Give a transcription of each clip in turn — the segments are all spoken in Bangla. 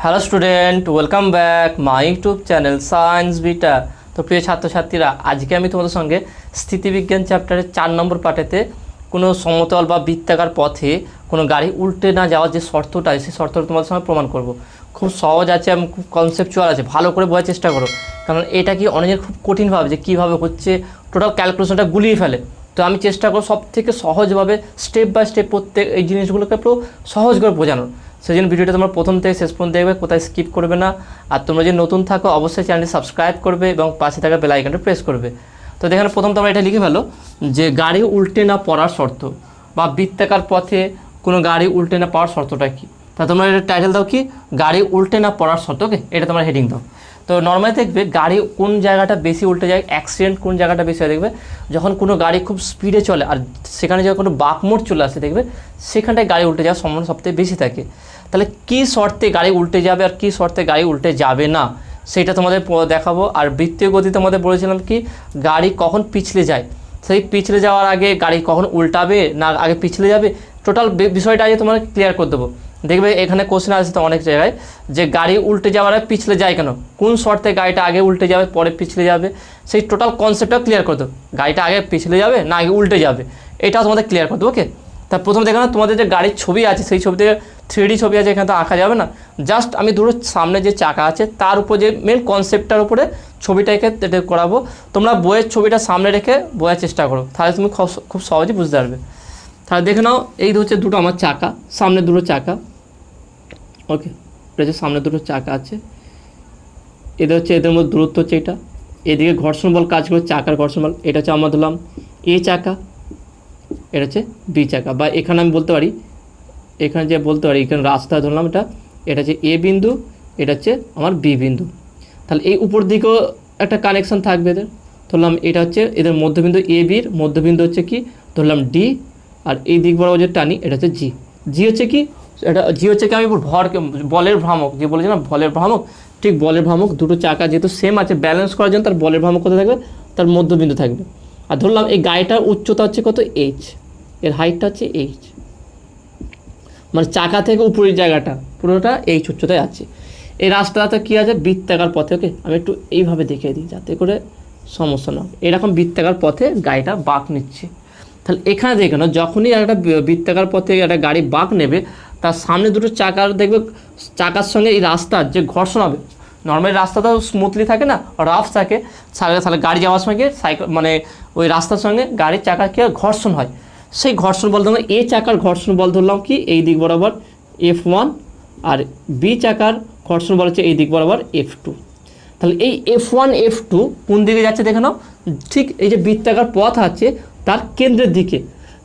Hello student, welcome back my YouTube channel science beta. তো প্রিয় ছাত্রছাত্রীরা, আজকে আমি তোমাদের সঙ্গে স্থিতিবিজ্ঞান চ্যাপ্টারের 4 নম্বর পার্টেতে কোনো সমতল বা বৃত্তাকার পথে কোনো গাড়ি উল্টে না যাওয়ার যে শর্তটা, সেই শর্তটা তোমাদের সঙ্গে প্রমাণ করব। খুব সহজ আছে এবং খুব কনসেপচুয়াল আছে, ভালো করে বোঝার চেষ্টা করো, কারণ এটা কি অনেকের খুব কঠিনভাবে যে কীভাবে হচ্ছে টোটাল ক্যালকুলেশনটা গুলিয়ে ফেলে। তো আমি চেষ্টা করব সব থেকে সহজভাবে স্টেপ বাই স্টেপ প্রত্যেক এই জিনিসগুলোকে পুরো সহজ করে বোঝানোর। সেই জন্য ভিডিওটা তোমরা প্রথম থেকে শেষ পর্যন্ত দেখবে, কোথায় স্কিপ করবে না। আর তোমরা যদি নতুন থাকো অবশ্যই চ্যানেলটি সাবস্ক্রাইব করবে এবং পাশে থাকা বেল আইকনটা প্রেস করবে। তো দেখেন, প্রথম তোমরা এটা লিখে ফেলো যে গাড়ি উল্টে না পড়ার শর্ত বা বৃত্তাকার পথে কোনো গাড়ি উল্টে না পড়ার শর্তটা কী। তা তোমরা এটা টাইটেল দাও কি, গাড়ি উল্টে না পড়ার শর্ত। ওকে, এটা তোমরা হেডিং দাও। তো নর্মালি দেখবে গাড়ি কোন জায়গাটা বেশি উল্টে যায়, অ্যাক্সিডেন্ট কোন জায়গাটা বেশি হয় দেখবে যখন কোনো গাড়ি খুব স্পিডে চলে আর সেখানে যখন কোনো বাঁকমোড় চলে আসে দেখবে সেখানটায় গাড়ি উল্টে যাওয়ার সম্ভাবনা সবথেকে বেশি থাকে। তাহলে কী শর্তে গাড়ি উল্টে যাবে আর কী শর্তে গাড়ি উল্টে যাবে না সেটা তোমাদের দেখাবো। আর বৃত্তীয় গতি তোমাদের বলেছিলাম কি, গাড়ি কখন পিছলে যায়, সেই পিছলে যাওয়ার আগে গাড়ি কখন উল্টাবে না আগে পিছলে যাবে, টোটাল বিষয়টা আগে তোমাকে ক্লিয়ার করে দেবো। দেখবে এখানে কোশ্চেন আসছে তো অনেক জায়গায় যে গাড়ি উল্টে যাওয়ার আগে পিছলে যায় কেন, কোন শর্তে গাড়িটা আগে উল্টে যাবে পরে পিছলে যাবে, সেই টোটাল কনসেপ্টটা ক্লিয়ার করে দেবো। গাড়িটা আগে পিছলে যাবে না আগে উল্টে যাবে, এটাও তোমাদের ক্লিয়ার করে দেবো। ওকে, তা প্রথমে দেখো না, তোমাদের যে গাড়ির ছবি আছে সেই ছবিতে 3D ছবি আছে, এখানে তো আঁকা যাবে না। জাস্ট আমি দুটো সামনে যে চাকা আছে তার উপর যে মেন কনসেপ্টটার উপরে ছবিটাকে করাবো। তোমরা বইয়ের ছবিটা সামনে রেখে বোঝার চেষ্টা করো, তাহলে তুমি খুব সহজেই বুঝতে পারবে। তাহলে দেখে নাও, এই হচ্ছে দুটো আমার চাকা, সামনে দুটো চাকা। ওকে, এটা হচ্ছে সামনে দুটো চাকা আছে, এদের হচ্ছে এদের মধ্যে দূরত্ব হচ্ছে এটা, এদিকে ঘর্ষণ বল কাজ করে, চাকার ঘর্ষণ বল। এটা হচ্ছে আমরা ধরলাম এ চাকা, এটা হচ্ছে বি চাকা, বা এখানে আমি বলতে পারি, এখানে যে বলতে পারি এখানে রাস্তা ধরলাম, এটা হচ্ছে এ বিন্দু, এটা হচ্ছে আমার বি বিন্দু। তাহলে এই উপর দিকেও একটা কানেকশান থাকবে এদের, ধরলাম এটা হচ্ছে এদের মধ্যবিন্দু, এ বির মধ্যবিন্দু হচ্ছে কি ধরলাম ডি, আর এই দিক বরাবর যে টানি এটা হচ্ছে জি। জি হচ্ছে কি, এটা জি হচ্ছে কি আমি বলের ভ্রামক, যে বলেছি না বলের ভ্রামক, ঠিক বলের ভ্রামক। দুটো চাকা যেহেতু সেম আছে, ব্যালেন্স করার জন্য তার বলের ভ্রামক কোথায় থাকবে, তার মধ্যবিন্দু থাকবে। আর ধরলাম এই গাড়িটার উচ্চতা হচ্ছে কত, এইচ, এর হাইটটা হচ্ছে এইচ, মানে চাকা থেকে উপরের জায়গাটা পুরোটা এইচ উচ্চতায় আছে। এই রাস্তাটা কী আছে, বৃত্তাকার পথে। ওকে, আমি একটু এইভাবে দেখিয়ে দিই যাতে করে সমস্যা না, এরকম বৃত্তাকার পথে গাড়িটা বাঁক নিচ্ছে। তাহলে এখানে দেখে নাও, যখনই একটা বৃত্তাকার পথে একটা গাড়ি বাঁক নেবে তার সামনে দুটো চাকার দেখবে চাকার সঙ্গে এই রাস্তার যে ঘর্ষণ হবে, নর্মালি রাস্তা তো স্মুথলি থাকে না, রাফ থাকে, তাহলে গাড়ি যাওয়ার সময় সাইকেল মানে ওই রাস্তার সঙ্গে গাড়ির চাকার কী ঘর্ষণ হয়, সেই ঘর্ষণ বল ধরলাম এ চাকার ঘর্ষণ বল ধরলাম কি এই দিক বরাবর F1, আর বি চাকার ঘর্ষণ বল হচ্ছে এই দিক বরাবর F2। তাহলে এই F1 F2 কোন দিকে যাচ্ছে দেখে নাও, ঠিক এই যে বৃত্তাকার পথ আছে তার কেন্দ্রের দিকে।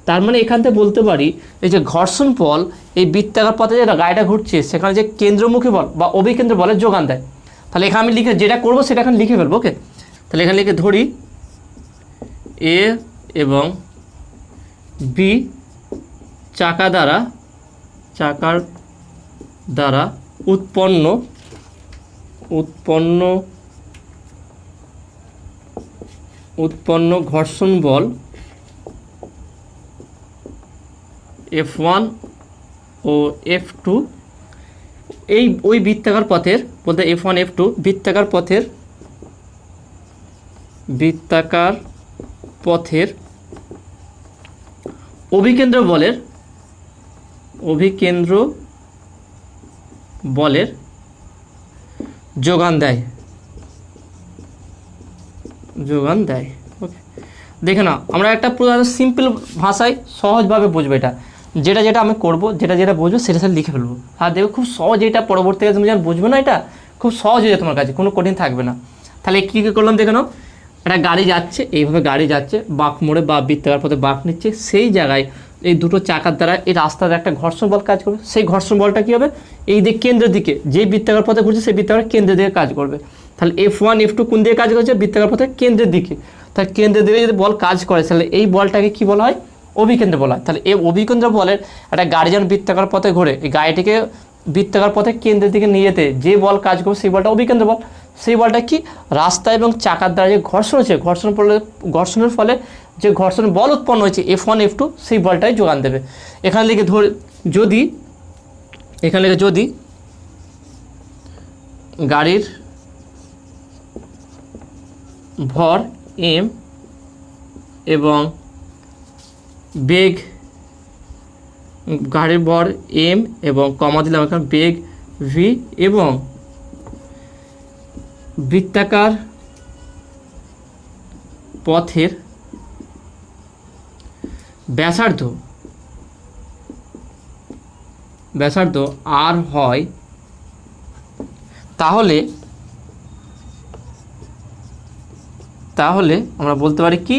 তার মানে এখান থেকে বলতে পারি এই যে ঘর্ষণ বল এই বৃত্তাকার পথে যে গাড়িটা ঘুরছে সেখানে যে কেন্দ্রমুখী বল বা অভিকেন্দ্র বলের যোগান দেয়। তাহলে এখানে আমি লিখে যেটা করবো সেটা এখানে লিখে ফেলবো। ওকে, তাহলে এখানে লিখে ধরি এ এবং বি চাকার দ্বারা উৎপন্ন ঘর্ষণ বল F1 ও F2 এই ওই বৃত্তাকার পথের বলতে F1 F2 বৃত্তাকার পথের অভিকেন্দ্র বলের যোগান দেয়। ওকে, দেখে না, আমরা একটা পুরো সিম্পল ভাষায় সহজভাবে বুঝবো এটা, যেটা আমি করবো, যেটা বুঝবো সেটা লিখে ফেলবো। আর দেখো খুব সহজ, এটা পরবর্তীতে তুমি যখন বুঝবে না এটা খুব সহজ হয়ে যায় তোমার কাছে, কোনো কঠিন থাকবে না। তাহলে কী করলাম দেখে নাও, একটা গাড়ি যাচ্ছে, এইভাবে গাড়ি যাচ্ছে বাঁক মোড়ে বা বৃত্তাকার পথে বাঁক নিচ্ছে, সেই জায়গায় এই দুটো চাকার দ্বারা এই রাস্তার একটা ঘর্ষণ বল কাজ করবে। সেই ঘর্ষণ বলটা কী হবে, এই দিক কেন্দ্রের দিকে, যেই বৃত্তাকার পথে ঘুরছে সেই বৃত্তাকার কেন্দ্রের দিকে কাজ করবে। তাহলে F1 F2 কোন দিকে কাজ করছে, বৃত্তাকার পথে কেন্দ্রের দিকে। তাহলে কেন্দ্রের দিকে যদি বল কাজ করে তাহলে এই বলটাকে কী বলা হয়, অভিকেন্দ্র বলা হয়। তাহলে এই অভিকেন্দ্র বলের একটা গাড়ি যখন বৃত্তাকার পথে ঘোরে, এই গাড়িটিকে বৃত্তাকার পথে কেন্দ্রের দিকে নিয়ে যেতে যে বল কাজ করবে সেই বলটা অভিকেন্দ্র বল। সেই বলটা কি, রাস্তা এবং চাকার দ্বারা যে ঘর্ষণ হচ্ছে, ঘর্ষণের ফলে যে ঘর্ষণ বল উৎপন্ন হয়েছে F1 F2 সেই বলটাই যোগান দেবে। এখানে লিখে যদি গাড়ির ভর m এবং বেগ, গাড়ির ভর m এবং কমা দিলাম এখানে বেগ v এবং বৃত্তাকার পথের ব্যাসার্ধ r হয়, তাহলে আমরা বলতে পারি কি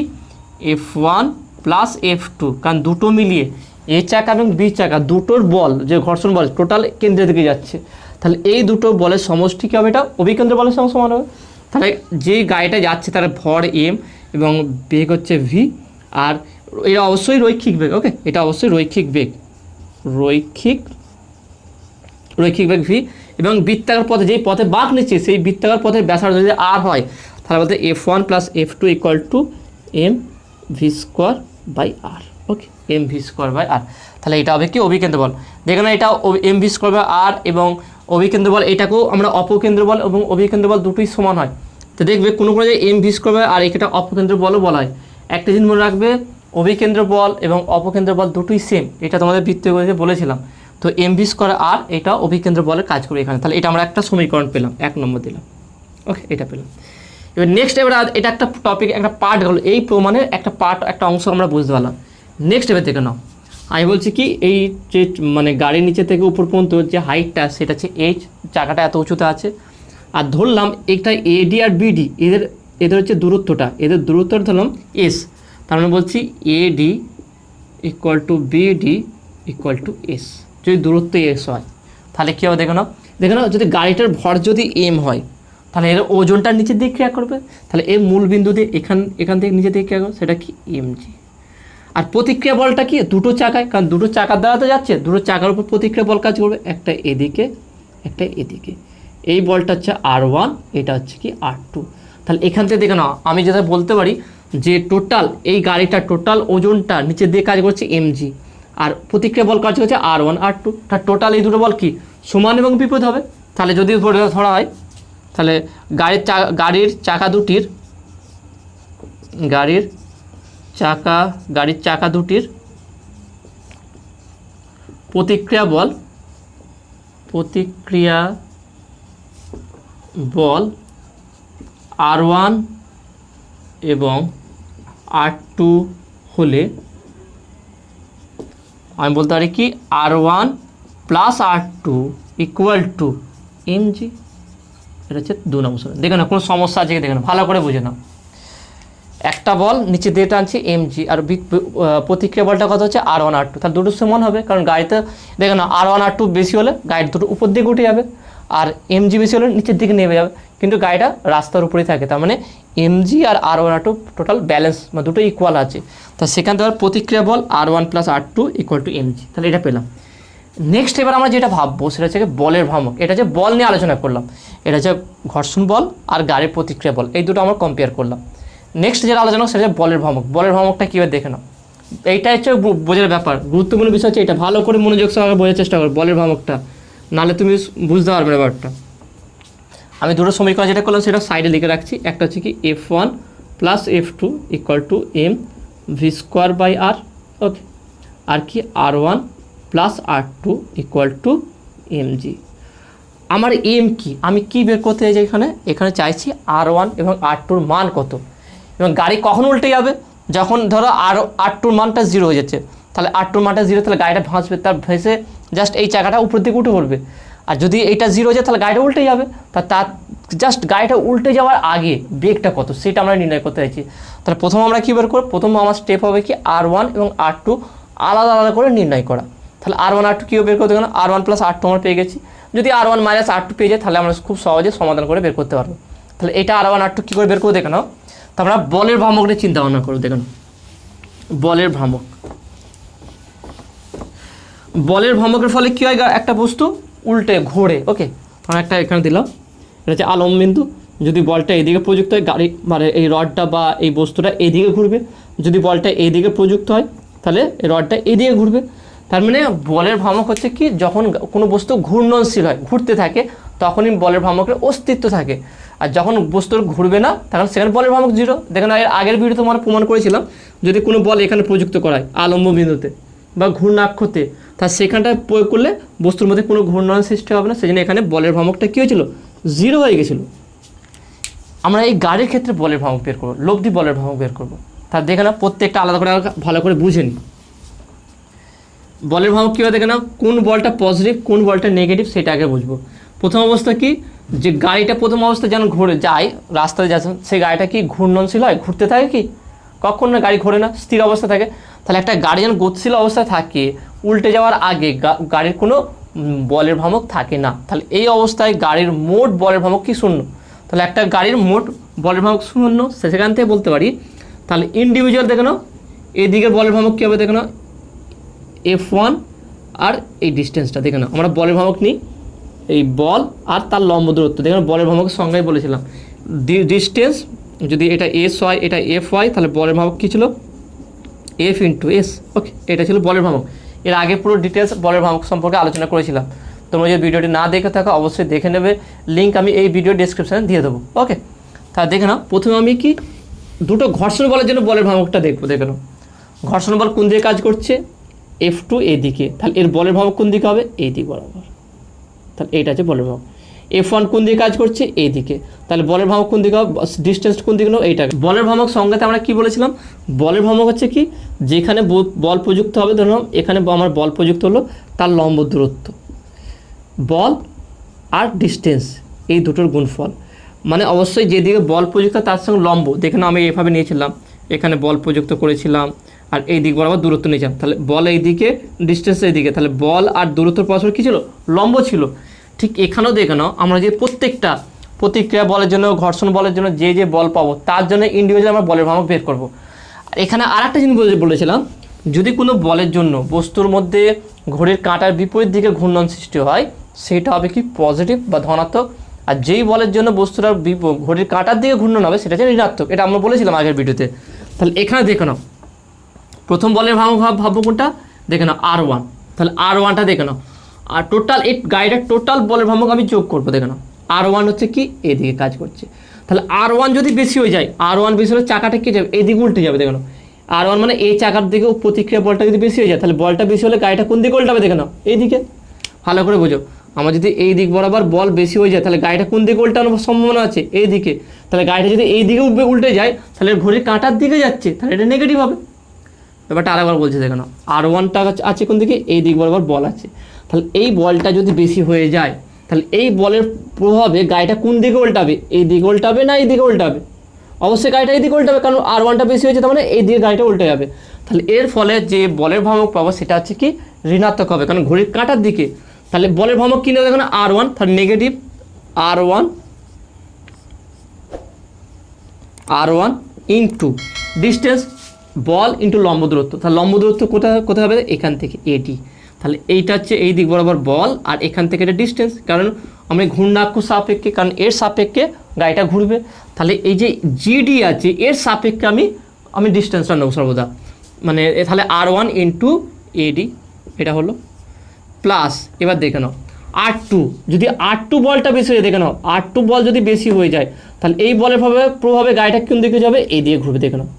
F1 প্লাস F2, কারণ দুটো মিলিয়ে এ চাকা এবং বি চাকা দুটোর বল যে ঘর্ষণ বল টোটাল কেন্দ্রের দিকে যাচ্ছে, তাহলে এই দুটো বলের সমষ্টি কী হবে, এটা অভিকেন্দ্র বলের সঙ্গে সমান হবে। তাহলে যেই গাড়িটা যাচ্ছে তার ভর m এবং বেগ হচ্ছে v, আর এটা অবশ্যই রৈখিক বেগ। ওকে, এটা অবশ্যই রৈখিক বেগ v এবং বৃত্তাকার পথে যেই পথে বাঁক নিচ্ছে সেই বৃত্তাকার পথের ব্যাসার্ধ যদি r হয়, তাহলে বলতে F1 plus F2 equal to mv square by r। Okay, mv square by r, তাহলে এটা হবে কি অভিকেন্দ্র বল। দেখেন এটা mv স্কোয়ার বাই r এবং অভিকেন্দ্র বল, এটাকেও আমরা অপকেন্দ্র বল এবং অভিকেন্দ্র বল দুটোই সমান হয়। তো দেখবে কোনো যে mv স্কোয়ার বাই r এটা অপকেন্দ্র বলও বলা হয়। একটা জিনিস মনে রাখবে, অভিকেন্দ্র বল এবং অপকেন্দ্র বল দুটোই সেম, এটা তোমাদের বৃত্তীয় গণিতে বলেছিলাম। তো mv স্কোয়ার r এটা অভিকেন্দ্র বলের কাজ করবে এখানে, তাহলে এটা আমরা একটা সমীকরণ পেলাম, 1 নম্বর দিলাম। ওকে, এটা পেলাম। এবার নেক্সট, এবার এটা একটা টপিক, একটা পার্ট হলো, এই প্রমাণের একটা পার্ট, একটা অংশ আমরা বুঝতে পারলাম। নেক্সট এবার দেখে নাও, আমি বলছি কি এই যে মানে গাড়ির নিচে থেকে উপর পর্যন্ত যে হাইটটা সেটা হচ্ছে h, চাকাটা এত উঁচুতে আছে, আর ধরলাম একটা এডি আর বিডি এদের হচ্ছে দূরত্বটা, এদের দূরত্বটা ধরলাম s, তার মানে বলছি এডি equal to BD equal to S. যদি দূরত্ব s হয় তাহলে কী হবে দেখে নাও, যদি গাড়িটার ভর যদি m হয় তাহলে এর ওজনটার নিচের দিকে ক্রিয়া করবে, তাহলে এই মূল বিন্দু দিয়ে এখান থেকে নিচের দিকে ক্রিয়া করবে, সেটা কি mg। আর প্রতিক্রিয়া বলটা কি দুটো চাকায়, কারণ দুটো চাকার দ্বারা তো যাচ্ছে, দুটো চাকার উপর প্রতিক্রিয়া বল কাজ করবে, একটা এদিকে একটা এদিকে। এই বলটা হচ্ছে r1, এটা হচ্ছে কি r2। তাহলে এখান থেকে দেখে নাও, আমি যেটা বলতে পারি যে টোটাল এই গাড়িটার টোটাল ওজনটা নিচের দিকে কাজ করছে mg, আর প্রতিক্রিয়া বল কাজ করছে r1 r2। তার টোটাল এই দুটো বল কি সমান এবং বিপরীত হবে। তাহলে যদি ধরা হয় তাহলে গাড়ির চাকা দুটির প্রতিক্রিয়া বল r1 এবং r2 হলে আমি বলতে পারি কি r1 plus r2 equal to mg। এটা হচ্ছে 2 নম্বর। দেখে না কোনো সমস্যা আছে কি, দেখে না ভালো করে বুঝে নাও। একটা বল নিচে দিয়ে টানছে mg, আর প্রতিক্রিয়া বলটা কত হচ্ছে r1 r2, তাহলে দুটো সমান হবে, কারণ গাড়িতে দেখে না r1 r2 বেশি হলে গাড়ির দুটো উপর দিকে উঠে যাবে, আর mg বেশি হলে নিচের দিকে নেমে যাবে, কিন্তু গাড়িটা রাস্তার উপরেই থাকে, তার মানে mg আর r1 r2 টোটাল ব্যালেন্স মানে দুটো ইকুয়াল আছে। তা সেখান থেকে প্রতিক্রিয়া বল r1 plus r2 equal to mg, তাহলে এটা পেলাম। নেক্সট এবার আমরা যেটা ভাববো সেটা হচ্ছে বলের ভ্রামক। এটা যে বল নিয়ে আলোচনা করলাম, এটা হচ্ছে ঘর্ষণ বল আর গাড়ির প্রতিক্রিয়া বল, এই দুটো আমরা কম্পেয়ার করলাম। নেক্সট যেটা আলোচনা সেটা হচ্ছে বলের ভ্রামক। বলের ভ্রামকটা কীভাবে দেখে নাও, এইটা হচ্ছে বোঝার ব্যাপার, গুরুত্বপূর্ণ বিষয় হচ্ছে এটা, ভালো করে মনোযোগ সহকারে বোঝার চেষ্টা করো বলের ভ্রামকটা, নাহলে তুমি বুঝতে পারবে না ব্যাপারটা। আমি দুটো সমীকরণ যেটা করলাম সেটা সাইডে লিখে রাখছি। একটা হচ্ছে কি F1 plus F2 equal to mv square by r। Okay, আর কি r1 plus r2 equal to mg। আমার m কি, আমি কি বের করতে চাইছি এখানে চাইছি r1 এবং r2-র মান কত, এবং গাড়ি কখন উল্টে যাবে, যখন ধরো r2-র মানটা 0 হয়ে যাচ্ছে, তাহলে r2-র মানটা 0, তাহলে গাড়িটা ভাসবে, তার ভেসে জাস্ট এই চাকাটা উপর দিকে উঠে পড়বে। আর যদি এইটা 0 হয়ে যায় তাহলে গাড়িটা উল্টে যাবে, তার জাস্ট গাড়িটা উল্টে যাওয়ার আগে বেগটা কত সেটা আমরা নির্ণয় করতে চাইছি। তাহলে প্রথম আমরা কী বের করব, প্রথম আমার স্টেপ হবে কি r1 এবং r2 আলাদা আলাদা করে নির্ণয় করা। তাহলে r1 r2 কীভাবে বের করতে গেলে r1 প্লাস r2 আমরা পেয়ে গেছি, যদি r1 মাইনাস r2 পেয়ে যায় তাহলে আমরা খুব সহজে সমাধান করে বের করতে পারবো। তাহলে এটা r1 r2 কী করে বের করে দেখে নাও। তো আমরা বলের ভ্রামক নিয়ে চিন্তা ভাবনা করবো। দেখে নাও বলের ভ্রামকের ফলে কী হয়, একটা বস্তু উল্টে ঘোরে। ওকে, আমরা একটা এখানে দিলাম, এটা হচ্ছে আলম বিন্দু। যদি বলটা এইদিকে প্রযুক্ত হয়, গাড়ি মানে এই রডটা বা এই বস্তুটা এইদিকে ঘুরবে। যদি বলটা এইদিকে প্রযুক্ত হয় তাহলে এই রডটা এইদিকে ঘুরবে। তার মানে বলের ভ্রামক হচ্ছে কি, যখন কোনো বস্তু ঘূর্ণনশীল হয়, ঘুরতে থাকে, তখনই বলের ভ্রামকের অস্তিত্ব থাকে। আর যখন বস্তুর ঘুরবে না, তখন সেখানে বলের ভ্রামক জিরো। দেখেন এর আগের ভিডিওতে আমরা প্রমাণ করেছিলাম, যদি কোনো বল এখানে প্রযুক্ত করা হয় আলম্ব বিন্দুতে বা ঘূর্ণাক্ষতে, তা সেখানটায় প্রয়োগ করলে বস্তুর মধ্যে কোনো ঘূর্ণন সৃষ্টি হবে না, সেই জন্য এখানে বলের ভ্রামকটা কী হয়েছিল, জিরো হয়ে গেছিলো। আমরা এই গাড়ির ক্ষেত্রে বলের ভ্রামক বের করবো, লব্ধি বলের ভ্রামক বের করবো। তার দেখে না প্রত্যেকটা আলাদা করে ভালো করে বুঝে নিই। বলের ভ্রামক কী হয় দেখে না, কোন বলটা পজিটিভ কোন বলটা নেগেটিভ সেটা আগে বুঝবো। প্রথম অবস্থা কি, যে গাড়িটা প্রথম অবস্থা যেন ঘুরে যায়, রাস্তায় যাচ্ছে, সেই গাড়িটা কি ঘূর্ণনশীল হয়, ঘুরতে থাকে কি, কখন না গাড়ি ঘোরে না, স্থির অবস্থা থাকে। তাহলে একটা গাড়ি যেন গতিশীল অবস্থায় থাকে, উল্টে যাওয়ার আগে গাড়ির কোনো বলের ভ্রামক থাকে না। তাহলে এই অবস্থায় গাড়ির মোট বলের ভ্রামক কি, শূন্য। তাহলে একটা গাড়ির মোট বলের ভ্রামক শূন্য, সেখান থেকে বলতে পারি তাহলে ইন্ডিভিজুয়াল দেখে নাও, এই দিকের বলের ভ্রামক কী হবে দেখে নাও, F1 আর এই ডিস্টেন্সটা দেখে নাও। আমরা বলের ভ্রামক নিই, এই বল আর তার লম্ব দূরত্ব দেখে নাও, বলের ভ্রামকের সংজ্ঞায় বলেছিলাম ডিস্টেন্স, যদি এটা এস হয় এটা এফ হয়, তাহলে বলের ভ্রামক কী ছিল, এফ ইন্টু এস। ওকে, এটা ছিল বলের ভ্রামক। এর আগে পুরো ডিটেলস বলের ভ্রামক সম্পর্কে আলোচনা করেছিলাম। তোমরা যদি ভিডিওটি না দেখে থাকো অবশ্যই দেখে নেবে, লিঙ্ক আমি এই ভিডিও ডিসক্রিপশানে দিয়ে দেবো। ওকে, তা দেখে নাও, প্রথমে আমি কি দুটো ঘর্ষণ বলের জন্য বলের ভ্রামকটা দেখবো। দেখে নাও ঘর্ষণ বল কোন দিকে কাজ করছে, F2 এই দিকে, তাহলে এর বলের ভ্রামক কোন দিকে হবে, এই দিক বরাবর। তাহলে এইটা আছে বলের ভ্রামক। F1 কোন দিকে কাজ করছে, এই দিকে, তাহলে বলের ভ্রামক কোন দিকে হবে, ডিস্টেন্স কোন দিকে, এইটা। বলের ভ্রামক সংজ্ঞাতে আমরা কি বলেছিলাম, বলের ভ্রামক হচ্ছে কি, যেখানে বল প্রযুক্ত হবে, ধরুন এখানে আমার বল প্রযুক্ত হলো, তার লম্ব দূরত্ব, বল আর ডিস্টেন্স এই দুটোর গুণফল। মানে অবশ্যই যেদিকে বল প্রযুক্ত তার সঙ্গে লম্ব, দেখে না আমি এভাবে নিয়েছিলাম, এখানে বল প্রযুক্ত করেছিলাম আর এই দিক বরাবর দূরত্ব নিয়েছিলাম, তাহলে বল এই দিকে ডিস্টেন্স এই দিকে, তাহলে বল আর দূরত্ব পরস্পর কী ছিল, লম্ব ছিল। ঠিক এখানেও দেখে নাও, আমরা যে প্রত্যেকটা প্রতিক্রিয়া বলের জন্য, ঘর্ষণ বলের জন্য যে বল পাবো, তার জন্য ইন্ডিভিজুয়াল আমরা বলের ভ্রামক বের করবো। এখানে আর একটা জিনিস বলেছিলাম, যদি কোনো বলের জন্য বস্তুর মধ্যে ঘড়ির কাঁটার বিপরীত দিকে ঘূর্ণন সৃষ্টি হয়, সেটা হবে কি পজিটিভ বা ধনাত্মক। আর যেই বলের জন্য বস্তুটার ঘড়ির কাঁটার দিকে ঘূর্ণন হবে, সেটা হচ্ছে ঋণাত্মক। এটা আমরা বলেছিলাম আগের ভিডিওতে। তাহলে এখানে দেখে নাও, প্রথম বলের ভ্রামক ভাববো কোনটা, দেখে নাও R1। তাহলে R1টা দেখে নাও, আর টোটাল এই গাড়িটার টোটাল বলের ভ্রামক আমি যোগ করবো। দেখে নাও R1 হচ্ছে কি, এদিকে কাজ করছে। তাহলে R1 যদি বেশি হয়ে যায়, R1 বেশি হলে চাকাটা কি যাবে, এদিকে উল্টে যাবে। দেখে নাও R1 মানে এই চাকার দিকেও প্রতিক্রিয়া বলটা যদি বেশি হয়ে যায়, তাহলে বলটা বেশি হলে গাড়িটা কোন দিকে উল্টাবে, দেখে নাও এইদিকে। ভালো করে বোঝো, আমার যদি এই দিক বরাবর বল বেশি হয়ে যায়, তাহলে গাড়িটা কোন দিকে উল্টানোর সম্ভাবনা আছে, এই দিকে। তাহলে গাড়িটা যদি এই দিকে উল্টে যায়, তাহলে ঘড়ির কাঁটার দিকে যাচ্ছে, তাহলে এটা নেগেটিভ হবে। ব্যাপারটা আরেকবার বলছি, দেখে নাও R1টা আছে কোন দিকে, এই দিক বরাবর বল আছে। তাহলে এই বলটা যদি বেশি হয়ে যায়, তাহলে এই বলের প্রভাবে গাড়িটা কোন দিকে উল্টাবে, এই দিকে উল্টাবে না এই দিকে উল্টাবে, অবশ্যই গাড়িটা এই দিকে উল্টাবে, কারণ R1টা বেশি হয়েছে, তার মানে এই দিকে গাড়িটা উল্টে যাবে। তাহলে এর ফলে যে বলের ভ্রামক পাবো সেটা হচ্ছে কি ঋণাত্মক হবে, কারণ ঘড়ির কাঁটার দিকে। তাহলে বলের ভ্রামক কী নেবে, দেখো না R1, তাহলে নেগেটিভ R1 ইন্টু ডিস্টেন্স, বল ইন্টু লম্ব দূরত্ব। তাহলে লম্ব দূরত্ব কোথায় হবে, এখান থেকে এটি। তাহলে এইটা হচ্ছে এই দিক বরাবর বল, আর এখান থেকে এটা ডিস্টেন্স, কারণ আমি ঘূর্ণাক্ষ সাপেক্ষে, কারণ এর সাপেক্ষে গাড়িটা ঘুরবে। তাহলে এই যে জিডি আছে এর সাপেক্ষে আমি ডিস্টেন্সটা নেবো সর্বদা, মানে তাহলে R1 ইন্টু এডি, এটা হলো প্লাস। এবার দেখে নাও R2, যদি R2 বলটা বেশি হয়ে, দেখে নাও R2 বল যদি বেশি হয়ে যায়, তাহলে এই বলের প্রভাবে গাড়িটা কোন দিকে যাবে, এই দিকে ঘুরবে। দেখে নাও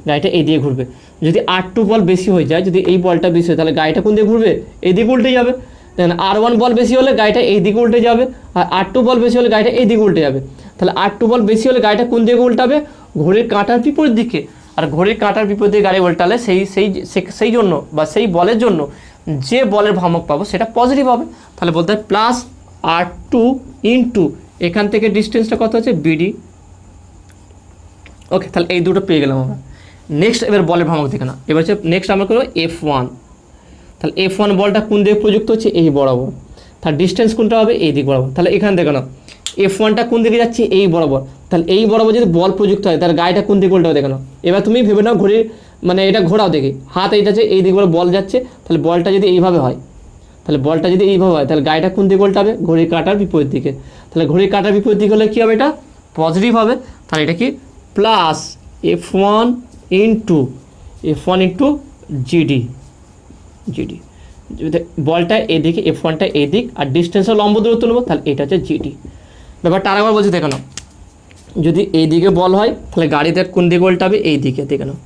গাড়িটা এই দিকে ঘুরবে। যদি R2 বল বেশি হয়ে যায়, যদি এই বলটা বেশি হয়, তাহলে গাড়িটা কোন দিকে ঘুরবে, এই দিকে উল্টে যাবে। দেখেন R1 বল বেশি হলে গাড়িটা এই দিকে উল্টে যাবে, আর R2 বল বেশি হলে গাড়িটা এই দিকে উল্টে যাবে। তাহলে R2 বল বেশি হলে গাড়িটা কোন দিকে উল্টাবে, ঘড়ির কাঁটার বিপরীত দিকে। আর ঘড়ির কাঁটার বিপরীত দিকে গাড়ি উল্টালে সেই জন্য বা সেই বলের জন্য যে বলের ভ্রামক পাবো সেটা পজিটিভ হবে। তাহলে বলতে হয় প্লাস R2 ইন্টু এখান থেকে ডিস্টেন্সটা কত হচ্ছে, বিডি। ওকে, তাহলে এই দুটো পেয়ে গেলাম আমরা। নেক্সট এবার বলের ভ্রামক দেখে না, এবার হচ্ছে নেক্সট আমরা করবো F1। তাহলে F1 বলটা কোন দিকে প্রযুক্ত হচ্ছে, এই বরাবর। তার ডিস্টেন্স কোনটা হবে, এই দিক বরাবর। তাহলে এখানে দেখো না F1টা কোন দিকে যাচ্ছে, এই বরাবর। তাহলে এই বরাবর যদি বল প্রযুক্ত হয়, তাহলে গাড়িটা কোন দিকে উল্টাবে, দেখো না। এবার তুমি ভেবে নাও ঘড়ির, মানে এটা ঘোরাও দেখি, হাত এইটা আছে, এই দিক বরাবর বল যাচ্ছে, তাহলে বলটা যদি এইভাবে হয়, তাহলে গাড়িটা কোন দিকে উল্টাবে, ঘড়ির কাঁটার বিপরীত দিকে। তাহলে ঘড়ির কাঁটার বিপরীত দিকে হলে কী হবে, এটা পজিটিভ হবে। তাহলে এটা কি plus F1 into GD. GD. যদি বলটা এদিকে F1টা এদিক আর ডিস্টেন্সের লম্ব দূরত্ব নেবো তাহলে এটা হচ্ছে জিডি। ব্যাপারটা আরেকবার বলছি দেখে নাও, যদি এই দিকে বল হয় তাহলে গাড়িতে কোন দিকে উল্টাবে, এই দিকে, দেখে নাও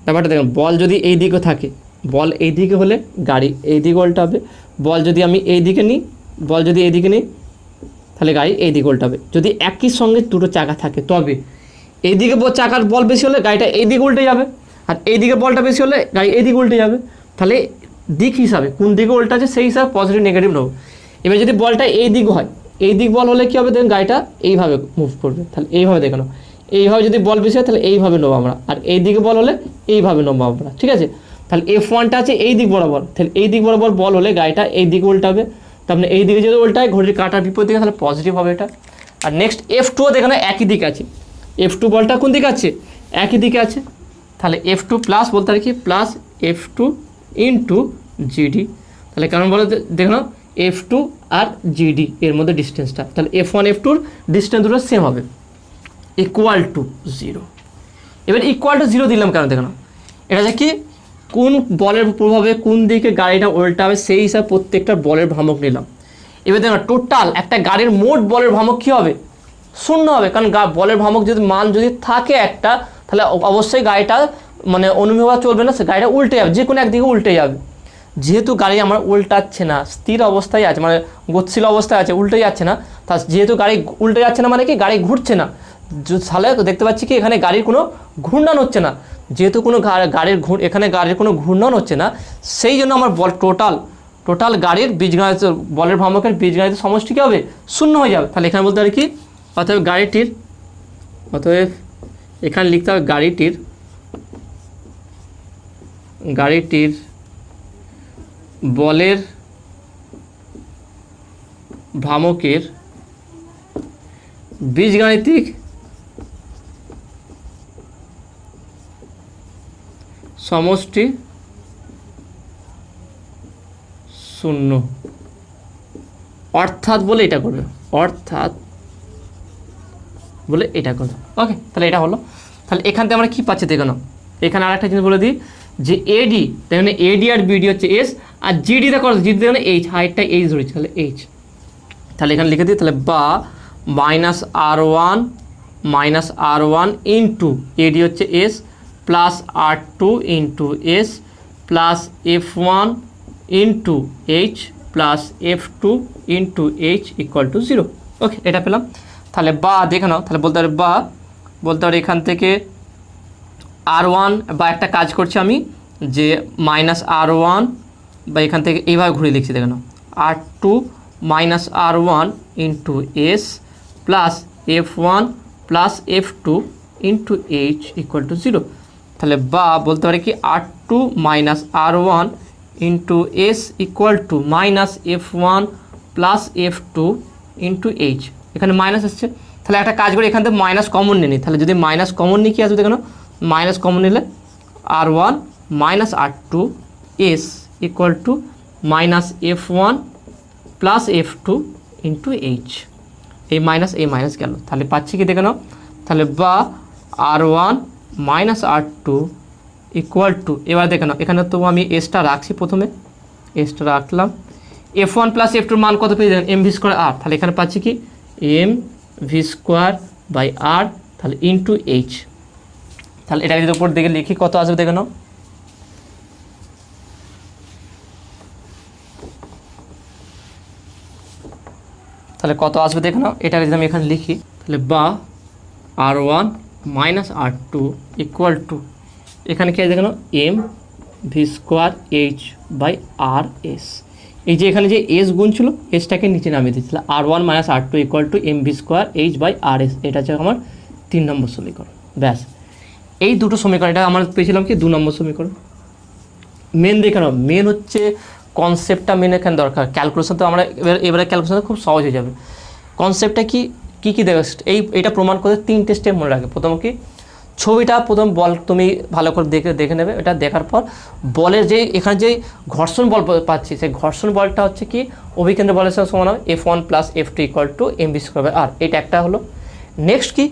ব্যাপারটা দেখুন। বল যদি এই দিকে থাকে, বল এই দিকে হলে গাড়ি এই দিকে উল্টাবে। বল যদি আমি এই দিকে নিই, বল যদি এই দিকে নিই তাহলে গাড়ি এই দিকে উল্টাবে। যদি একই সঙ্গে দুটো চাকা থাকে তবে এই দিকে চাকার বল বেশি হলে গাড়িটা এই দিকে উল্টে যাবে, আর এই দিকে বলটা বেশি হলে গাড়ি এই দিকে উল্টে যাবে। তাহলে দিক হিসাবে কোন দিকে উল্টা আছে সেই হিসাবে পজিটিভ নেগেটিভ নেবো। এবার যদি বলটা এই দিক হয়, এই দিক বল হলে কী হবে, দেখুন গাড়িটা এইভাবে মুভ করবে। তাহলে এইভাবে দেখে নাও, এইভাবে যদি বল বেশি হয় তাহলে এইভাবে নেবো আমরা, আর এই দিকে বল হলে এইভাবে নেবো আমরা, ঠিক আছে। তাহলে F1টা আছে এই দিক বরাবর, তাহলে এই দিক বরাবর বল হলে গাড়িটা এই দিকে উল্টাবে। তার মানে এই দিকে যদি উল্টায় ঘড়ির কাঁটার বিপরীত দিকে তাহলে পজিটিভ হবে এটা। আর নেক্সট F2ও দেখানো একই দিকে আছে, F2 বলটা কোন দিকে আছে, একই দিকে আছে। তাহলে F2 প্লাস বলতে আর কি প্লাস F2 ইন্টু জিডি। তাহলে কারণ বলো দেখো F2 আর জিডি এর মধ্যে ডিস্টেন্সটা, তাহলে F1 F2র ডিস্টেন্স দুটো সেম হবে, ইকুয়াল টু 0। এবার ইকুয়াল টু 0 দিলাম কেন দেখো, এটা যে কি কোন বলের প্রভাবে কোন দিকে গাড়িটা উল্টাবে সেই হিসাবে প্রত্যেকটা বলের ভ্রামক নিলাম। এবার দেখো টোটাল একটা গাড়ির মোট বলের ভ্রামক কী হবে, 0 হবে। কারণ বলের ভ্রামক যদি মান যদি থাকে একটা, তাহলে অবশ্যই গাড়িটা মানে অনুভব চলবে না, সে গাড়িটা উল্টে যাবে, যে কোনো একদিকে উল্টে যাবে। যেহেতু গাড়ি আমার উল্টাচ্ছে না, স্থির অবস্থায় আছে, মানে গতিশীল অবস্থায় আছে, উল্টে যাচ্ছে না, তা যেহেতু গাড়ি উল্টে যাচ্ছে না মানে কি গাড়ি ঘুরছে না, তাহলে দেখতে পাচ্ছি কি এখানে গাড়ির কোনো ঘূর্ণন হচ্ছে না। যেহেতু কোনো গাড়ির এখানে গাড়ির কোনো ঘূর্ণন হচ্ছে না, সেই জন্য আমার বল টোটাল গাড়ির বীজগণিত বলের ভ্রামকের বীজগণিত সমষ্টি কী হবে, 0 হয়ে যাবে। তাহলে এখানে বলতে পারি কি, অতএব এখানে লিখতে হবে গাড়িটির বলের ভ্রামকের বীজগাণিতিক সমষ্টি 0, অর্থাৎ বলে এটা করবে, ওকে। তাহলে এটা হলো, তাহলে এখান থেকে আমরা কী পাচ্ছি দেখো না, এখানে আরেকটা জিনিস বলে দিই যে এডি দেখুন, এডি আর বিডি হচ্ছে এস, আর জিডিটা কত, জিডি দেখুন এইচ, হাইটটা এইচ ধরেছি, তাহলে এইচ। তাহলে এখানে লিখে দিই, তাহলে বা -R1 ইন্টু এডি হচ্ছে S plus R2 into S plus F1 into H plus F2 into H equal to 0। ওকে, এটা পেলাম। তাহলে বা দেখে নাও, তাহলে বলতে পারি এখান থেকে R1 বা একটা কাজ করছি আমি যে -R1 বা এখান থেকে এইভাবে ঘুরে লিখছি দেখে নাও, R2 -R1 into S plus F1 plus F2 into H equal to 0। তাহলে বা বলতে পারি কি R2 -R1 into S equal to -F1 plus F2 into H, এখানে মাইনাস আসছে। তাহলে একটা কাজ করে এখান থেকে মাইনাস কমন নিই, তাহলে যদি মাইনাস কমন নিই কী আসবে দেখো, মাইনাস কমন নিলে R1 -R2 S equal to -F1 plus F2 into H, এই মাইনাস গেল। তাহলে পাচ্ছি কি দেখে নাও, তাহলে বা R1 -R2 ইকুয়াল টু, এবার দেখে নাও এখানে তো আমি এসটা রাখছি, প্রথমে এসটা রাখলাম, F1 প্লাস F2 মান কত পেয়ে যাবেন, mv স্কোয়ার আর, তাহলে এখানে পাচ্ছি কি mv স্কোয়ার বাই আর, তাহলে ইন্টু এইচ। তাহলে এটা যদি উপর দিকে লিখি কত আসবে দেখে নাও, তাহলে কত আসবে দেখে নাও, এটা যদি আমি এখানে লিখি, তাহলে বা R1 -R2 ইকুয়াল টু, এখানে কি আছে দেখে নাও mv square h by r s. এই যে এখানে যে এস গুণ ছিল, এসটাকে নিচে নামিয়ে দিচ্ছিল, R1 -R2 equal to mv square h by r s. এটা হচ্ছে আমার 3 নম্বর সমীকরণ। ব্যাস, এই দুটো সমীকরণ, এটা আমরা পেয়েছিলাম কি 2 নম্বর সমীকরণ। মেন দেখে নাও, মেন হচ্ছে কনসেপ্টটা মেন এখানে দরকার, ক্যালকুলেশন তো আমরা এবারে ক্যালকুলেশন খুব সহজ হয়ে যাবে। কনসেপ্টটা কী দেবে, এইটা প্রমাণ করতে 3টে স্টেপ মনে রাখে। প্রথম কি, ছবিটা প্রথম বল তুমি ভালো করে দেখে নেবে, এটা দেখার পর বলের যে এখানে যে ঘর্ষণ বল পাচ্ছি, সেই ঘর্ষণ বলটা হচ্ছে কি অভিকেন্দ্র বলের সাথে সমান হবে F1 plus F2 equal to mv square by R, এটা একটা হলো। নেক্সট কি,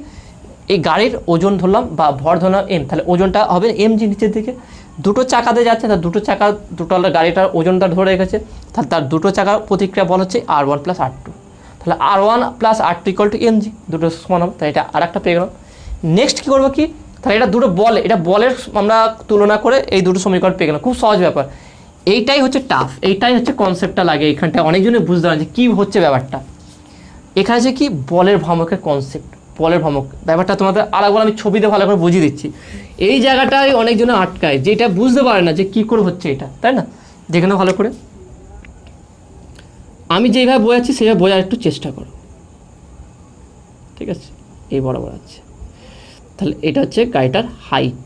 এই গাড়ির ওজন ধরলাম বা ভর ধরলাম m, তাহলে ওজনটা হবে mg নিচের দিকে, দুটো চাকা দিয়ে যাচ্ছে, তার দুটো চাকা দুটো গাড়িটার ওজনটা ধরে রেখেছে, তাহলে তার দুটো চাকার প্রতিক্রিয়া বল হচ্ছে R1 + R2। তাহলে R1 + R2 = mg, দুটো সমান হবে, তাই এটা আর একটা পেয়ে গেলাম। নেক্সট কী করবো কি, তাহলে এটা দুটো বল, এটা বলের আমরা তুলনা করে এই দুটো সমীকরণ পেয়ে গেলাম, খুব সহজ ব্যাপার। এইটাই হচ্ছে টাফ, এইটাই হচ্ছে কনসেপ্টটা লাগে এইখানটা অনেকজনে বুঝতে পারে যে কী হচ্ছে ব্যাপারটা। এখানে যে কি বলের ভ্রামকের কনসেপ্ট, বলের ভ্রামক ব্যাপারটা তোমাদের আরেকবার আমি ছবিতে ভালো করে বুঝিয়ে দিচ্ছি। এই জায়গাটায় অনেকজনে আটকায়, যে এটা বুঝতে পারে না যে কী করে হচ্ছে এটা, তাই না? দেখে নাও ভালো করে, আমি যেইভাবে বোঝাচ্ছি সেইভাবে বোঝার একটু চেষ্টা করো, ঠিক আছে? এই বরাবর আছে, তাহলে এটা হচ্ছে গাড়িটার হাইট,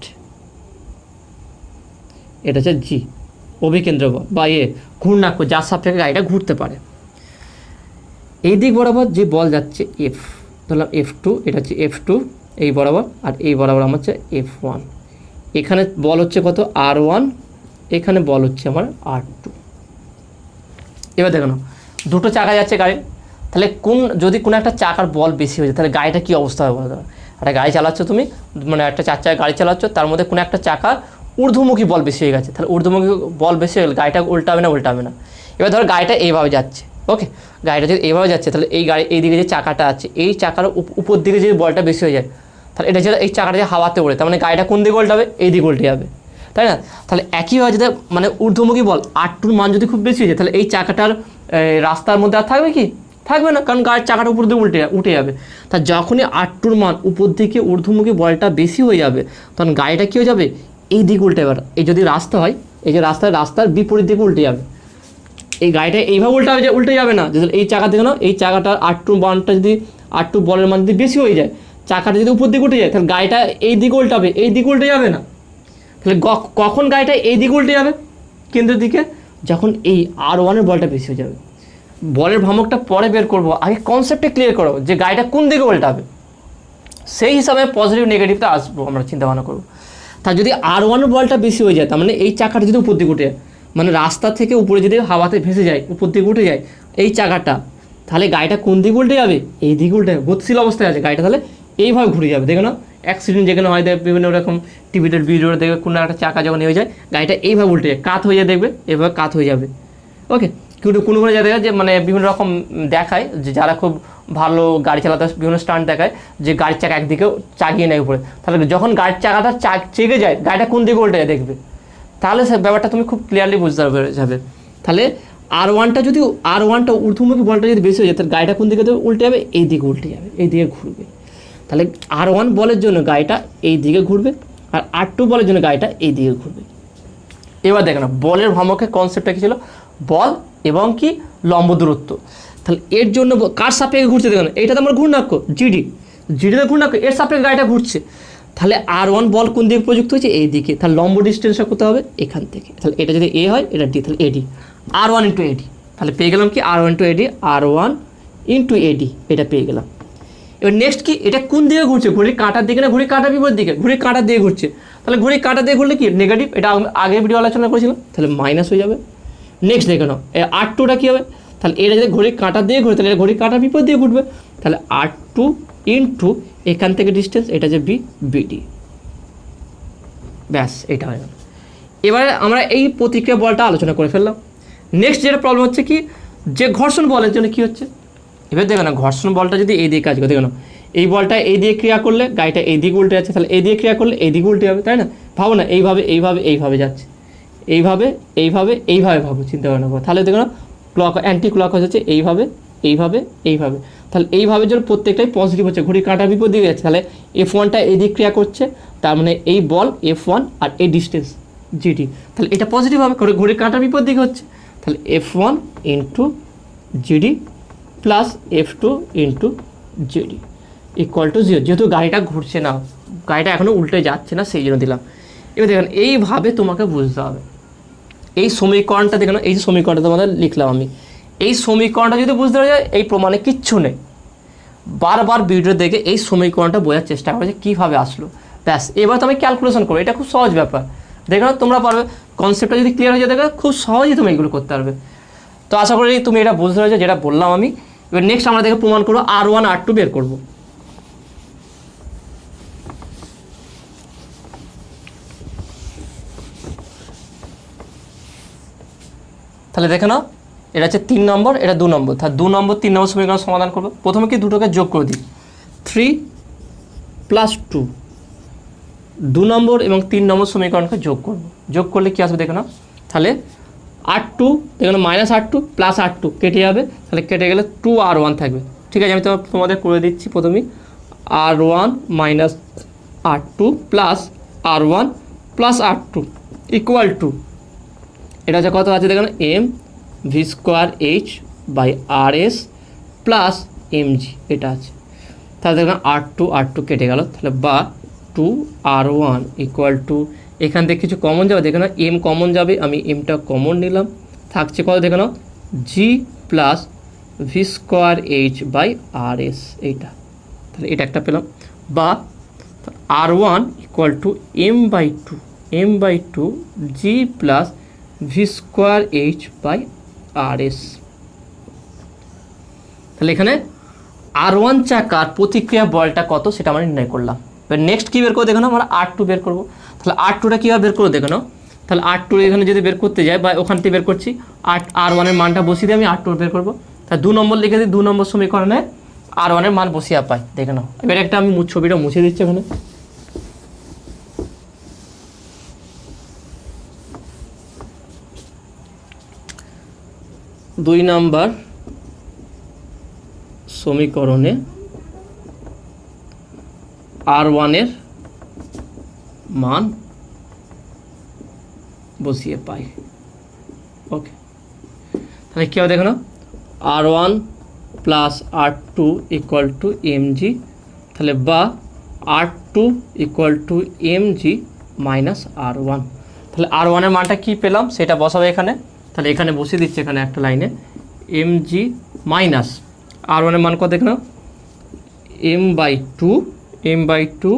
এটা হচ্ছে জি অভিকেন্দ্র বা ঘূর্ণাঙ্ক, যার সাপেক্ষে গাড়িটা ঘুরতে পারে। এই দিক বরাবর যে বল যাচ্ছে এফ, ধরলাম F2, এটা হচ্ছে F2 এই বরাবর, আর এই বরাবর আমার হচ্ছে F1। এখানে বল হচ্ছে কত R1, এখানে বল হচ্ছে আমার R2। এবার দেখো না, দুটো চাকা যাচ্ছে গাড়ি, তাহলে যদি কোনো একটা চাকার বল বেশি হয়ে যায় তাহলে গাড়িটা কী অবস্থা হবে বলো? একটা গাড়ি চালাচ্ছ তুমি, মানে একটা 4 চাকা গাড়ি চালাচ্ছ, তার মধ্যে কোনো একটা চাকার ঊর্ধ্বমুখী বল বেশি হয়ে গেছে, তাহলে ঊর্ধ্বমুখী বল বেশি হয়ে গেলে গাড়িটা উল্টাবে না? এবার ধরো গাড়িটা এইভাবে যাচ্ছে, ওকে, গাড়িটা যদি এইভাবে যাচ্ছে তাহলে এই গাড়ি এইদিকে যে চাকাটা আছে এই চাকার উপর দিকে যদি বলটা বেশি হয়ে যায় তাহলে এটা যেটা এই চাকাটা যে হাওয়াতে ওড়ে, তার মানে গাড়িটা কোন দিকে উল্টাবে? এই দিকে উল্টে যাবে, তাই না? তাহলে একইভাবে যদি মানে ঊর্ধ্বমুখী বল R2 মান যদি খুব বেশি হয়ে যায় তাহলে এই চাকাটার রাস্তার মধ্যে আর থাকবে কি? থাকবে না, কারণ গাড়ির চাকাটা উপর দিকে উঠে যাবে। তা যখনই R2 মান উপর দিকে ঊর্ধ্বমুখী বলটা বেশি হয়ে যাবে তখন গাড়িটা কী হয়ে যাবে? এই দিকে উল্টে যাবে। এই যদি রাস্তা হয়, এই যে রাস্তার বিপরীত দিকে উল্টে যাবে, এই গাড়িটা এইভাবে উল্টে যাবে না। যদি এই চাকা দেখে নাও, এই চাকাটার R2 মানটা যদি R2 বলের মান যদি বেশি হয়ে যায়, চাকাটা যদি উপর দিকে উঠে যায় তাহলে গাড়িটা এই দিকে উল্টাবে, এই দিকে উল্টে যাবে না। তাহলে কখন গাড়িটা এই দিকে উল্টে যাবে? কেন্দ্রের দিকে, যখন এই R1 এর বলটা বেশি হয়ে যাবে। বলের ভ্রামকটা পরে বের করবো, আগে কনসেপ্টে ক্লিয়ার করো যে গাড়িটা কোন দিকে উল্টাবে, সেই হিসাবে পজিটিভ নেগেটিভটা আসবো, আমরা চিন্তা ভাবনা করবো। তা যদি R1 এর বলটা বেশি হয়ে যায় তার মানে এই চাকাটা যদি উপর দিকে উঠে যায়, মানে রাস্তা থেকে উপরে যদি হাওয়াতে ভেসে যায়, উপর দিকে উঠে যায় এই চাকাটা, তাহলে গাড়িটা কোন দিকে উল্টে যাবে? এই দিকে উল্টে যাবে। গতিশীল অবস্থায় আছে গাড়িটা, তাহলে এইভাবে ঘুরে যাবে। দেখো না, অ্যাক্সিডেন্ট যেখানে হয় বিভিন্ন রকম টিভিতে ভিডিও দেখবে, কোনো একটা চাকা যখন হয়ে যায় গাড়িটা এইভাবে উল্টে যায়, কাত হয়ে যায়, দেখবে এইভাবে কাত হয়ে যাবে। ওকে, কিন্তু কোনো জায়গায় যে মানে বিভিন্ন রকম দেখায় যে যারা খুব ভালো গাড়ি চালাতে বিভিন্ন স্টান্ট দেখায় যে গাড়ির চাকা একদিকে চাগিয়ে নেয় উপরে, তাহলে যখন গাড়ির চাকাটা চেগে যায় গাড়িটা কোন দিকে উল্টে যায় দেখবে, তাহলে সে ব্যাপারটা তুমি খুব ক্লিয়ারলি বুঝতে যাবে। তাহলে R1টা ঊর্ধ্বমুখী বলটা যদি বেশি হয়ে যায় তাহলে গাড়িটা কোন দিকে উল্টে যাবে? এই দিকে উল্টে যাবে, এই দিকে ঘুরবে। তাহলে R1 বলের জন্য গাড়িটা এই দিকে ঘুরবে, আর R2 বলের জন্য গাড়িটা এই দিকে ঘুরবে। এবার দেখো না, বলের ভ্রামকের কনসেপ্টটা কী ছিল? বল এবং কি লম্ব দূরত্ব। তাহলে এর জন্য কার সাপেক্ষে ঘুরছে দেখো না, এইটা তো আমার ঘূর্ণাঙ্ক জিডিতে ঘূর্ণাঙ্ক, এর সাপেক্ষে গাড়িটা ঘুরছে। তাহলে R1 বল কোন দিকে প্রযুক্ত হয়েছে? এই দিকে। তাহলে লম্ব ডিস্টেন্সটা করতে হবে এখান থেকে, তাহলে এটা যদি এ হয় এটা ডি, তাহলে এডি, R1 × AD। তাহলে পেয়ে গেলাম কি R1 × AD, R1 × AD, এটা পেয়ে গেলাম। এবার নেক্সট কি, এটা কোন দিকে ঘুরছে? ঘড়ির কাঁটার দিকে না ঘড়ির কাঁটার বিপরীত দিকে? ঘড়ির কাঁটার দিকে ঘুরছে, তাহলে ঘড়ির কাঁটা দিয়ে ঘুরলে কি নেগেটিভ, এটা আগের ভিডিও আলোচনা করেছিলাম, তাহলে মাইনাস হয়ে যাবে। নেক্সট দেখে নাও R2টা কী হবে? তাহলে এটা যদি ঘড়ির কাঁটা দিয়ে ঘুরে তাহলে এটা ঘড়ির কাঁটার বিপরীত দিয়ে ঘুরবে, তাহলে R2 × এখান থেকে ডিস্টেন্স, এটা যে বিডি, ব্যাস এটা হয়ে গেল। এবারে আমরা এই প্রতিক্রিয়া বলটা আলোচনা করে ফেললাম। নেক্সট যেটা প্রবলেম হচ্ছে কি, যে ঘর্ষণ বলের জন্য কী হচ্ছে? এবার দেখো না, ঘর্ষণ বলটা যদি এই দিকে কাজ করে, দেখো না এই বলটা এই দিয়ে ক্রিয়া করলে গাড়িটা এই দিকে উল্টে যাচ্ছে, তাহলে এই দিয়ে ক্রিয়া করলে এই দিকে উল্টে যাবে, তাই না? ভাবো না, এইভাবে যাচ্ছে, এইভাবে ভাবো, চিন্তা ভাবনা করো। তাহলে দেখো না অ্যান্টি ক্লক হচ্ছে এইভাবে, তাহলে এইভাবে জন্য প্রত্যেকটাই পজিটিভ হচ্ছে, ঘড়ির কাঁটার বিপরীত দিকে যাচ্ছে, তাহলে F1টা এই দিক ক্রিয়া করছে, তার মানে এই বল F1 আর এই ডিস্টেন্স জিডি, তাহলে এটা পজিটিভ হবে, ঘড়ির কাঁটার বিপরীত দিকে হচ্ছে, তাহলে F1 × GD plus F2 × GD = 0, যেহেতু গাড়িটা ঘুরছে না, গাড়িটা এখনও উল্টে যাচ্ছে না, সেই জন্য দিলাম। এবার দেখুন এইভাবে তোমাকে বুঝতে হবে। এই সমীকরণটা দেখুন, এই যে সমীকরণটা তোমাদের লিখলাম আমি, এই সমীকরণটা যদি বুঝতে পারা যায় এই প্রমাণে কিচ্ছু নেই। বারবার ভিডিও দেখে এই সমীকরণটা বোঝার চেষ্টা করো যে কীভাবে আসলো, ব্যাস। এবার তুমি ক্যালকুলেশন করো, এটা খুব সহজ ব্যাপার। দেখো তোমরা পারবে, কনসেপ্টটা যদি ক্লিয়ার হয়ে যায় দেখো খুব সহজেই তুমি এগুলো করতে পারবে। তো আশা করি তুমি এটা বুঝতে পেরেছো যেটা বললাম আমি। এবার নেক্সট আমরা দেখে প্রমাণ করবো R1 R2 বের করবো। তাহলে দেখে নাও, এটা হচ্ছে 3 নম্বর, এটা 2 নম্বর। তাহলে 2 নম্বর 3 নম্বর সমীকরণ সমাধান করবো। প্রথমে কি দুটোকে যোগ করে দিই, 3 + 2, 2 নম্বর এবং 3 নম্বর সমীকরণকে যোগ করব। যোগ করলে কি আসবে দেখে নাও, তাহলে R2 দেখে নাও, -R2 + R2 কেটে যাবে, তাহলে কেটে গেলে 2R1 থাকবে। ঠিক আছে, আমি তোমাদের করে দিচ্ছি প্রথমেই, R1 - R2 + R1 + R2 = এটা হচ্ছে কত আছে দেখুন, mv²h/rs + mg, এটা আছে। তাহলে দেখুন R2 কেটে গেল, তাহলে বা 2R1 = এখান থেকে কিছু কমন যাবে, দেখে নাও m কমন যাবে, আমি mটা কমন নিলাম, থাকছে কত দেখে নাও, g + v²h/rs, এইটা। তাহলে এটা একটা পেলাম, বা R1 = m/2 g + v²h/rs। তাহলে এখানে R1 চাকার প্রতিক্রিয়া বলটা কত সেটা আমরা নির্ণয় করলাম। এবার নেক্সট কী বের করবো দেখো না, আমরা R2 বের করবো। তাহলে R2টা কীভাবে বের করবো দেখো না, তাহলে R2 এখানে যদি বের করতে যাই বা ওখান থেকে বের করছি, R1 এর মানটা বসিয়ে দিয়ে আমি R2 বের করবো। তাহলে 2 নম্বর লিখে দিই, 2 নম্বর সমীকরণে R1 এর মান বসিয়ে পাই, দেখে নাও। এবার একটা আমি ছবিটা মুছে দিচ্ছি এখানে। দুই নাম্বার সমীকরণে R1 এর মান বসিয়ে পাই। ওকে, তাহলে কী হবে দেখো না, R1 + R2 = mg, তাহলে বা R2 = mg - R1। তাহলে R1 এর মানটা কী পেলাম সেটা বসাবে এখানে। তাহলে এখানে বসিয়ে দিচ্ছে, এখানে একটা লাইনে mg মাইনাস R1 এর মান কত দেখো না, m/2,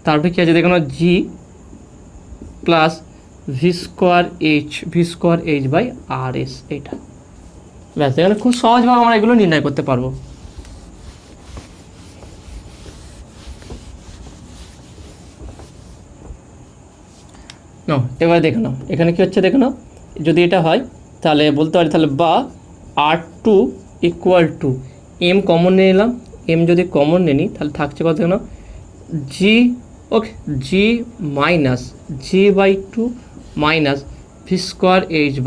তারপরে কী আছে দেখো না, g + v²h/rs, এইটা। ব্যাস, এখানে খুব সহজভাবে আমরা এগুলো নির্ণয় করতে পারবো। এবার দেখে নাও এখানে কী হচ্ছে দেখে নাও, যদি এটা হয় তাহলে বলতে পারি, তাহলে বা R2 = m কমন নিয়ে নিলাম, m যদি কমন নিয়ে নিই তাহলে থাকছে কত দেখে নাও, g, ওকে, g - g/2 -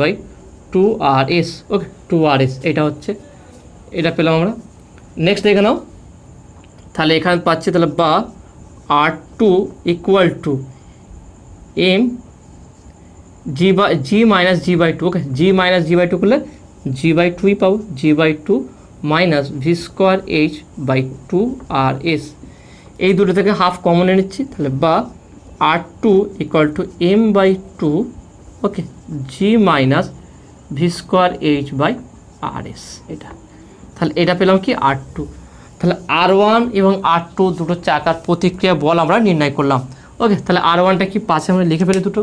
v²h/2rs, ওকে, 2rs, এটা হচ্ছে, এটা পেলাম আমরা। নেক্সট দেখে নাও, তাহলে এখানে পাচ্ছি, তাহলে বা R2 = m g - g/2, ওকে, g - g/2 করলে g/2ই পাবো, g/2 - v²h/2rs, এই দুটো থেকে হাফ কমনে নিচ্ছি, তাহলে বা R2 = m/2, ওকে, g - v²h/rs, এটা। তাহলে এটা পেলাম কি, R2। তাহলে R1 এবং R2 দুটো চাকার প্রতিক্রিয়া বল আমরা নির্ণয় করলাম। ওকে, তাহলে R1টা কি পাশে আমরা লিখে ফেলি, দুটো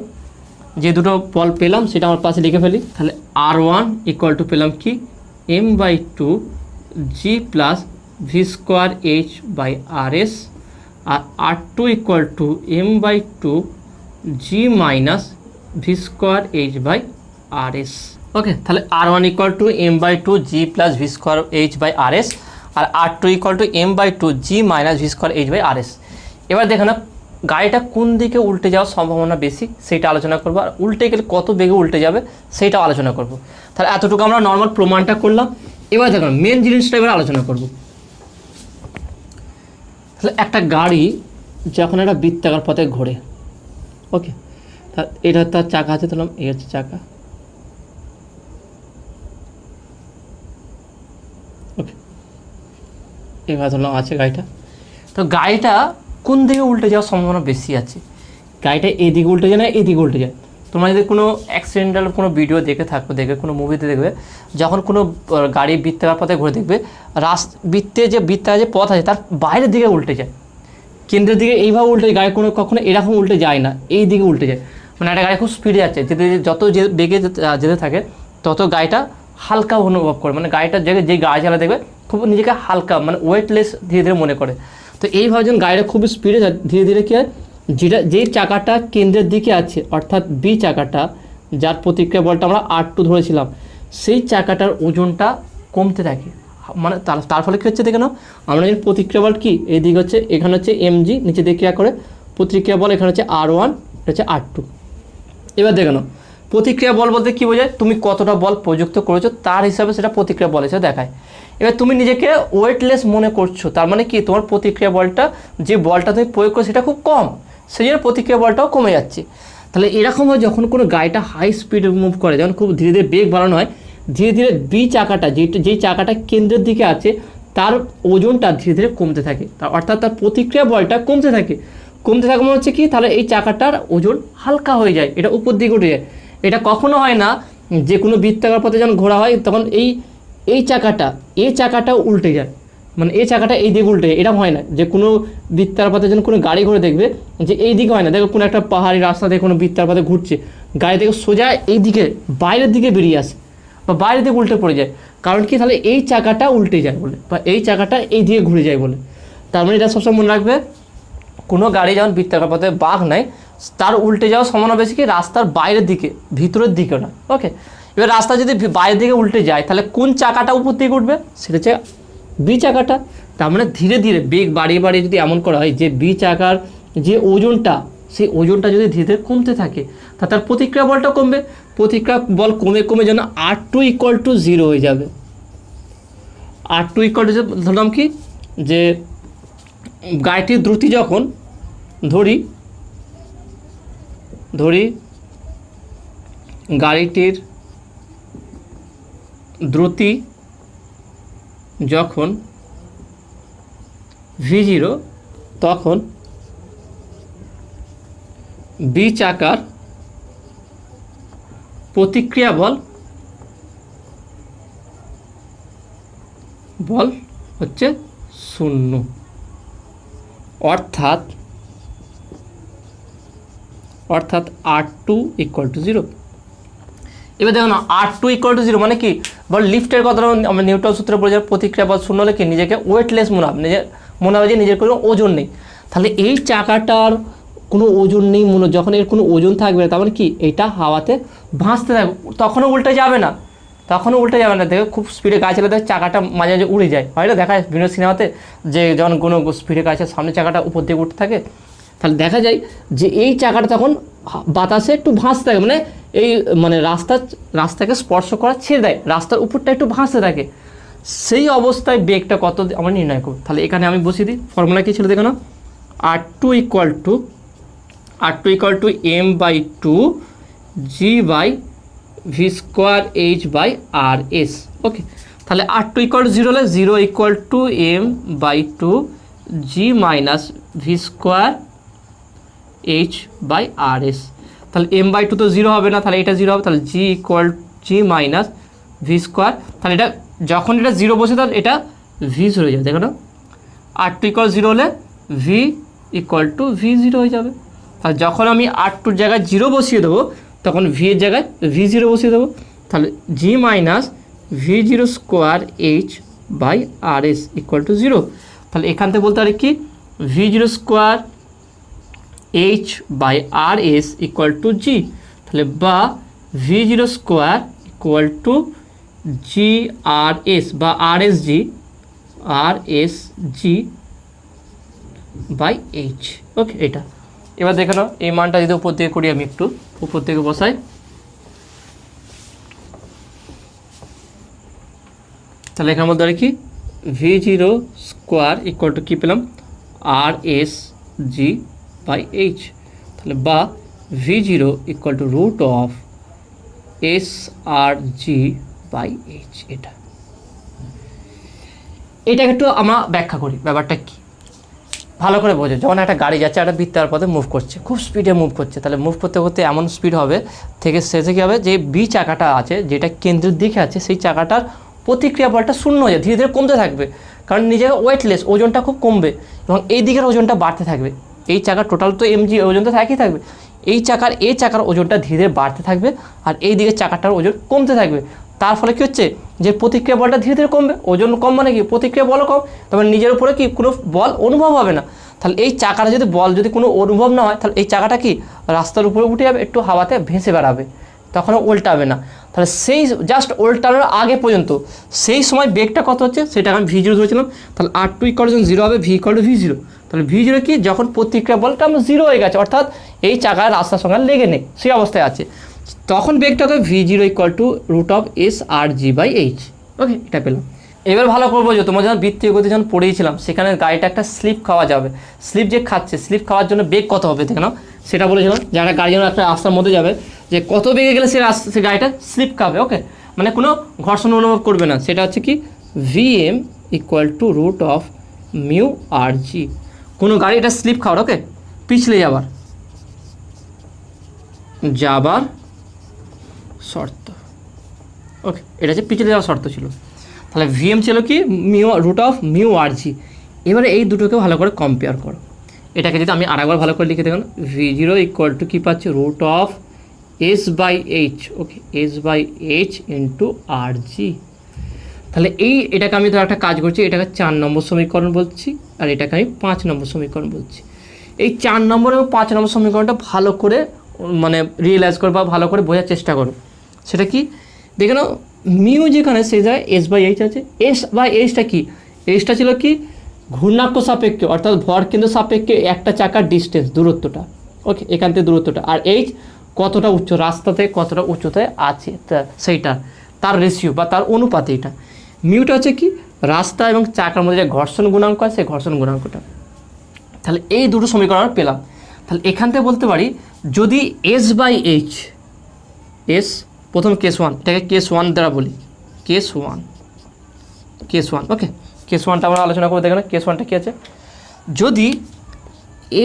যে দুটো বল পেলাম সেটা আমার পাশে লিখে ফেলি। তাহলে R1 = পেলাম কি, m/2 g + v²h/rs, আর R2 = m/2 g - v²h/rs। ওকে, তাহলে R1 = m/2 g + v²h/rs, আর R2 = m/2 g - v²h/rs। এবার দেখো না, গাড়িটা কোন দিকে উল্টে যাওয়ার সম্ভাবনা বেশি সেটা আলোচনা করবো, আর উল্টে গেলে কত বেগে উল্টে যাবে সেইটাও আলোচনা করব। তাহলে এতটুকু আমরা নর্মাল প্রমাণটা করলাম। এবার দেখো মেন জিনিসটা এবার আলোচনা করব। তাহলে একটা গাড়ি যখন একটা বৃত্তাকার পথে ঘোরে, ওকে, এটা তার চাকা আছে, তাহলে এই হচ্ছে চাকা, ওকে, এবার ধরলাম আছে গাড়িটা। তো গাড়িটা কোন দিকে উল্টে যাওয়ার সম্ভাবনা বেশি আছে, গাড়িটা এদিকে উল্টে যায় না এদিকে উল্টে যায়। তোমরা যদি কোনো অ্যাক্সিডেন্টাল কোনো ভিডিও দেখে কোনো মুভিতে দেখবে, যখন কোনো গাড়ি বৃত্তাকার পথে ঘুরে দেখবে, বৃত্তে যে বৃত্তাকার যে পথ আছে তার বাইরের দিকে উল্টে যায়, কেন্দ্রের দিকে এইভাবে উল্টে যায়। গাড়ি কখনো এরকম উল্টে যায় না, এই দিকে উল্টে যায়। মানে একটা গাড়ি খুব স্পিডে যাচ্ছে, যত বেগে যেতে থাকে তত গাড়িটা হালকা অনুভব করে, মানে গাড়িটার জায়গায় যে গাড়ি চালা দেখবে খুব নিজেকে হালকা, মানে ওয়েটলেস ধীরে ধীরে মনে করে। তো এইভাবে যখন গাড়িটা খুব স্পিডে যায়, ধীরে ধীরে কী হয়, যেই চাকাটা কেন্দ্রের দিকে আছে, অর্থাৎ বি চাকাটা, যার প্রতিক্রিয়া বলটা আমরা R2 ধরেছিলাম, সেই চাকাটার ওজনটা কমতে থাকে। মানে তার ফলে কী হচ্ছে দেখে নাও, আমরা জানি প্রতিক্রিয়া বল কি, এইদিকে হচ্ছে এখানে হচ্ছে mg, নিচে দিয়ে ক্রিয়া করে প্রতিক্রিয়া বল, এখানে হচ্ছে r1, এটা হচ্ছে r2। এবার দেখে নাও প্রতিক্রিয়া বল বলতে কী বোঝায়, তুমি কতটা বল প্রযুক্ত করেছো তার হিসাবে সেটা প্রতিক্রিয়া বল হিসেবে দেখায়। এবার তুমি নিজেকে ওয়েটলেস মনে করছো, তার মানে কি তোমার প্রতিক্রিয়া বলটা, যে বলটা তুমি প্রয়োগ করছো সেটা খুব কম, সেই জন্য প্রতিক্রিয়া বলটাও কমে যাচ্ছে। তাহলে এরকমভাবে যখন কোনো গাড়িটা হাই স্পিডে মুভ করে, যখন খুব ধীরে ধীরে বেগ বাড়ানো হয়, ধীরে ধীরে বি চাকাটা, যেই চাকাটা কেন্দ্রের দিকে আছে তার ওজনটা ধীরে ধীরে কমতে থাকে, অর্থাৎ তার প্রতিক্রিয়া বলটা কমতে থাকে। কমতে থাকা মানে হচ্ছে কি, তাহলে এই চাকাটার ওজন হালকা হয়ে যায়, এটা উপর দিকে উঠে যায়। এটা কখনো হয় না যে কোনো বৃত্তাকার পথে যখন ঘোরা হয় তখন এই চাকাটা উল্টে যায়, মানে এই চাকাটা এই দিকে উল্টে যায়, এরকম হয় না। যে কোনো বৃত্তাকার পথে যখন কোনো গাড়ি ঘুরে দেখবে যে এই দিকে হয় না, দেখো কোনো একটা পাহাড়ি রাস্তা দিয়ে কোনো বৃত্তাকার পথে ঘুরছে, গাড়ি থেকে সোজা এই দিকে বাইরের দিকে বেরিয়ে আসে বা বাইরের দিকে উল্টে পড়ে যায়। কারণ কি, তাহলে এই চাকাটা উল্টে যায় বলে, বা এই চাকাটা এই দিকে ঘুরে যায় বলে। তার মানে এটা সবসময় মনে রাখবে, কোনো গাড়ি যখন বৃত্তাকার পথে বাঁক নেয় তার উল্টে যাওয়ার সম্ভাবনা বেশি কি রাস্তার বাইরের দিকে, ভিতরের দিকে না। ওকে, এবার রাস্তা যদি বাইরের দিকে উল্টে যায় তাহলে কোন চাকাটা উপর দিকে উঠবে, সেটা হচ্ছে বি চাকাটা। তার মানে ধীরে ধীরে বেগ বাড়িয়ে বাড়িয়ে যদি এমন করা হয় যে বি চাকার যে ওজনটা, সেই ওজনটা যদি ধীরে ধীরে কমতে থাকে, তা তার প্রতিক্রিয়া বলটা কমবে। প্রতিক্রিয়া বল কমে কমে যেন r2 = 0 হয়ে যাবে। r2 = ধরলাম কি, যে গাড়িটির দ্রুতি যখন ধরি গাড়িটির দ্রুতি যখন v0, তখন বি চাকার প্রতিক্রিয়া বল হচ্ছে 0, অর্থাৎ r2 = 0। এবার দেখো না, r2 = 0 মানে কি, বল লিফটের কথা আমরা নিউটন সূত্রে বলে যে প্রতিক্রিয়া বল 0 হলে কি নিজেকে ওয়েটলেস মনে হবে, মনে হবে যে নিজের কোনো ওজন নেই। তাহলে এই চাকাটার কোনো ওজন নেই, যখন এর কোনো ওজন থাকবে না, তার মানে কি এটা হাওয়াতে ভাসতে থাকবে, তখনও উল্টে যাবে না। দেখো খুব স্পিডে গাছ চালাতে চাকাটা মাঝে মাঝে উড়ে যায়, হয় না, দেখা যায় বিভিন্ন সিনেমাতে যে যখন কোনো স্পিডে গাছের সামনে চাকাটা উপর দিকে উঠতে থাকে, তাহলে দেখা যায় যে এই চাকাটা তখন বাতাসে একটু ভাসতে থাকে, মানে রাস্তাকে স্পর্শ করা ছেড়ে দেয়, রাস্তার উপরটা একটু ভাসতে থাকে। সেই অবস্থায় বেগটা কত আমরা নির্ণয় করব। তাহলে এখানে আমি বসিয়ে দিই, ফর্মুলা কী ছিল দেখো না, r2 = m/2 g/v²h/rs। ওকে, তাহলে r2 = 0 হলে 0 = m/2 g-v²h/rs। তাহলে m/2 তো 0 হবে না, তাহলে এটা 0 হবে, তাহলে g-v²। তাহলে এটা যখন এটা 0 বসে তাহলে এটা v0 হয়ে যাবে, দেখো না, r2 = 0 হলে v = v0 হয়ে যাবে। তাহলে যখন আমি r2-র জায়গায় 0 বসিয়ে দেবো তখন v এর জায়গায় v0 বসিয়ে দেবো, তাহলে g-v0²h/rs = 0। তাহলে এখান থেকে বলতে পারি কি, v0²h/rs = g, তাহলে বা v0² = grs বা rsg/h। ওকে, এটা এবার দেখে নাও, এই মানটা যদি উপর দিকে করি, আমি একটু উপর থেকে বসাই, তাহলে এখানে মধ্যে কি v0² = কি পেলাম, rsg/h, তাহলে বা v0 = √srg/h। এটাকে একটু আমরা ব্যাখ্যা করি, ব্যাপারটা কি ভালো করে বোঝো। যখন একটা গাড়ি যাচ্ছে, একটা বৃত্তাকার পথে মুভ করছে, খুব স্পিডে মুভ করছে, তাহলে মুভ করতে করতে এমন স্পিড হবে থেকে শেষে কী হবে, যে বি চাকাটা আছে যেটা কেন্দ্রের দিকে আছে, সেই চাকাটার প্রতিক্রিয়া বলটা 0 হয়ে যায়, ধীরে ধীরে কমতে থাকবে, কারণ নিজেকে ওয়েটলেস, ওজনটা খুব কমবে, এবং এই দিকের ওজনটা বাড়তে থাকবে। এই চাকার টোটাল তো mg ওজন তো একই থাকবে, এই চাকার ওজনটা ধীরে ধীরে বাড়তে থাকবে, আর এই দিকের চাকাটার ওজন কমতে থাকবে। তার ফলে কী হচ্ছে, যে প্রতিক্রিয়া বলটা ধীরে ধীরে কমবে, ওজন কম মানে কি প্রতিক্রিয়া বলও কম, তবে নিজের উপরে কি কোনো বল অনুভব হবে না। তাহলে এই চাকাটা যদি কোনো অনুভব না হয়, তাহলে এই চাকাটা কি রাস্তার উপরে উঠে যাবে, একটু হাওয়াতে ভেসে বেড়াবে, তখন উল্টাবে না। তাহলে সেই জাস্ট উল্টানোর আগে পর্যন্ত সেই সময় বেগটা কত হচ্ছে সেটা আমি ভি জিরো ধরেছিলাম। তাহলে আর টু ইকুয়াল টু জিরো হবে, V equal to V zero. তাহলে ভি জিরো কি, যখন প্রতিক্রিয়া বলটা আমার জিরো হয়ে গেছে, অর্থাৎ এই চাকার রাস্তার সঙ্গে লেগে নেই, সেই অবস্থায় আছে, তখন বেগটা হবে V zero equal to root of S R G by H. Okay, এটা পেলাম। এবার ভালো করবো যে তোমার যখন বৃত্তীয় গতি যখন পড়িয়েছিলাম সেখানে গাড়িটা একটা স্লিপ খাওয়া যাবে, স্লিপ যে খাচ্ছে, স্লিপ খাওয়ার জন্য বেগ কত হবে দেখে নাও, সেটা বলেছিলাম যে একটা গাড়ি যখন একটা রাস্তার মধ্যে যাবে যে কত বেগে গেলে সে গাড়িটা স্লিপ খাবে। ওকে, মানে কোনো ঘর্ষণ অনুভব করবে না, সেটা হচ্ছে কি V M equal to root of mu R G. কোনো গাড়ি এটা স্লিপ খাওয়ার, ওকে, পিছলে যাবার শর্ত। ওকে, এটা হচ্ছে পিছলে যাওয়ার শর্ত ছিল। তাহলে ভিএম ছিল কি mu root of mu R জি। এবারে এই দুটোকে ভালো করে কম্পেয়ার করো। এটাকে যদি আমি আরেকবার ভালো করে লিখে দেখুন, ভি জিরো ইকুয়াল টু কী পাচ্ছি, root of S by H. Okay, S by H into R G. তাহলে এটাকে আমি তো একটা কাজ করছি, এটাকে 4 নম্বর সমীকরণ বলছি, আর এটাকে আমি 5 নম্বর সমীকরণ বলছি। এই 4 নম্বর এবং 5 নম্বর সমীকরণটা ভালো করে মানে রিয়েলাইজ করো বা ভালো করে বোঝার চেষ্টা করো। সেটা কি দেখে নাও, মিউ যেখানে সেই জায়গায় এস বাই এইচ আছে। এস বাই এইচটা কি, এইচটা ছিল কি ঘূর্ণাক্ষ সাপেক্ষে, অর্থাৎ ভর কেন্দ্র সাপেক্ষে একটা চাকার ডিস্টেন্স, দূরত্বটা। ওকে, এখান থেকে দূরত্বটা, আর এইচ কতটা উচ্চ, রাস্তা থেকে কতটা উচ্চতায় আছে সেইটা, তার রেশিও বা তার অনুপাতে। এটা মিউটা হচ্ছে কি রাস্তা এবং চাকার মধ্যে যে ঘর্ষণ গুণাঙ্ক আছে, সেই ঘর্ষণ গুণাঙ্কটা। তাহলে এই দুটো সমীকরণ আমরা পেলাম। তাহলে এখান থেকে বলতে পারি যদি এস বাই এইচ, এস প্রথম কেস ওয়ান, এটাকে কেস ওয়ান দ্বারা বলি, কেস ওয়ান। ওকে, কেস ওয়ানটা আমরা আলোচনা করে দেখেন। কেস ওয়ানটা কী আছে, যদি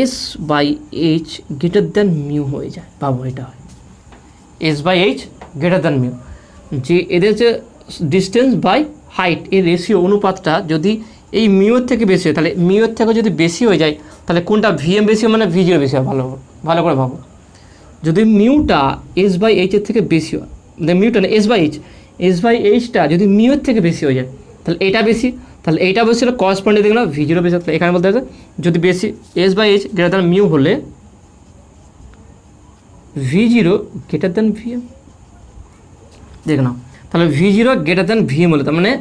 s by H greater than mu হয়ে যায়, বাবু এটা হয় s by H greater than mu, যে এদের যে ডিস্টেন্স বাই হাইট এর রেশিও অনুপাতটা যদি এই মিউর থেকে বেশি হয়, তাহলে মিউর থেকে যদি বেশি হয়ে যায় তাহলে কোনটা ভিএম বেশি হয় মানে ভি জিরো বেশি হয়। ভালো করে ভাবো, যদি মিউটা এস বাই এইচের থেকে বেশি হয়, মিউটা না এস বাই এইচটা যদি মিউর থেকে বেশি হয়ে যায় তাহলে এটা বেশি, তাহলে এইটা বেশি হলে করসপন্ডিং দেখলাম ভি জিরো বেশি। তাহলে এখানে বলতে হবে যদি বেশি S by H greater than mu হলে V zero greater than VM. দেখে নাও, তাহলে V zero greater than VM হলে তার মানে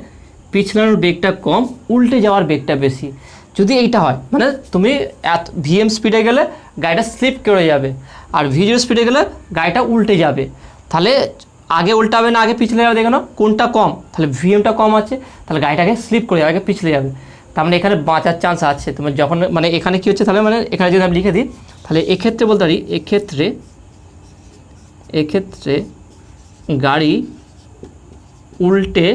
পিছলানোর বেগটা কম, উল্টে যাওয়ার বেগটা বেশি। যদি এইটা হয় মানে তুমি ভিএম স্পিডে গেলে গাড়িটা স্লিপ করে যাবে, আর ভি জিরো স্পিডে গেলে গাড়িটা উল্টে যাবে। তাহলে আগে উল্টাবে না আগে পিছলে যাবে, দেখে নাও কোনটা কম, তাহলে ভিএমটা কম আছে, তাহলে গাড়িটাকে স্লিপ করে যাবে, আগে পিছলে যাবে। তার মানে এখানে বাঁচার চান্স আছে তোমার। যখন মানে এখানে কী হচ্ছে তাহলে মানে এখানে যদি আমি লিখে দিই তাহলে এক্ষেত্রে বলতে পারি, এক্ষেত্রে গাড়ি উল্টে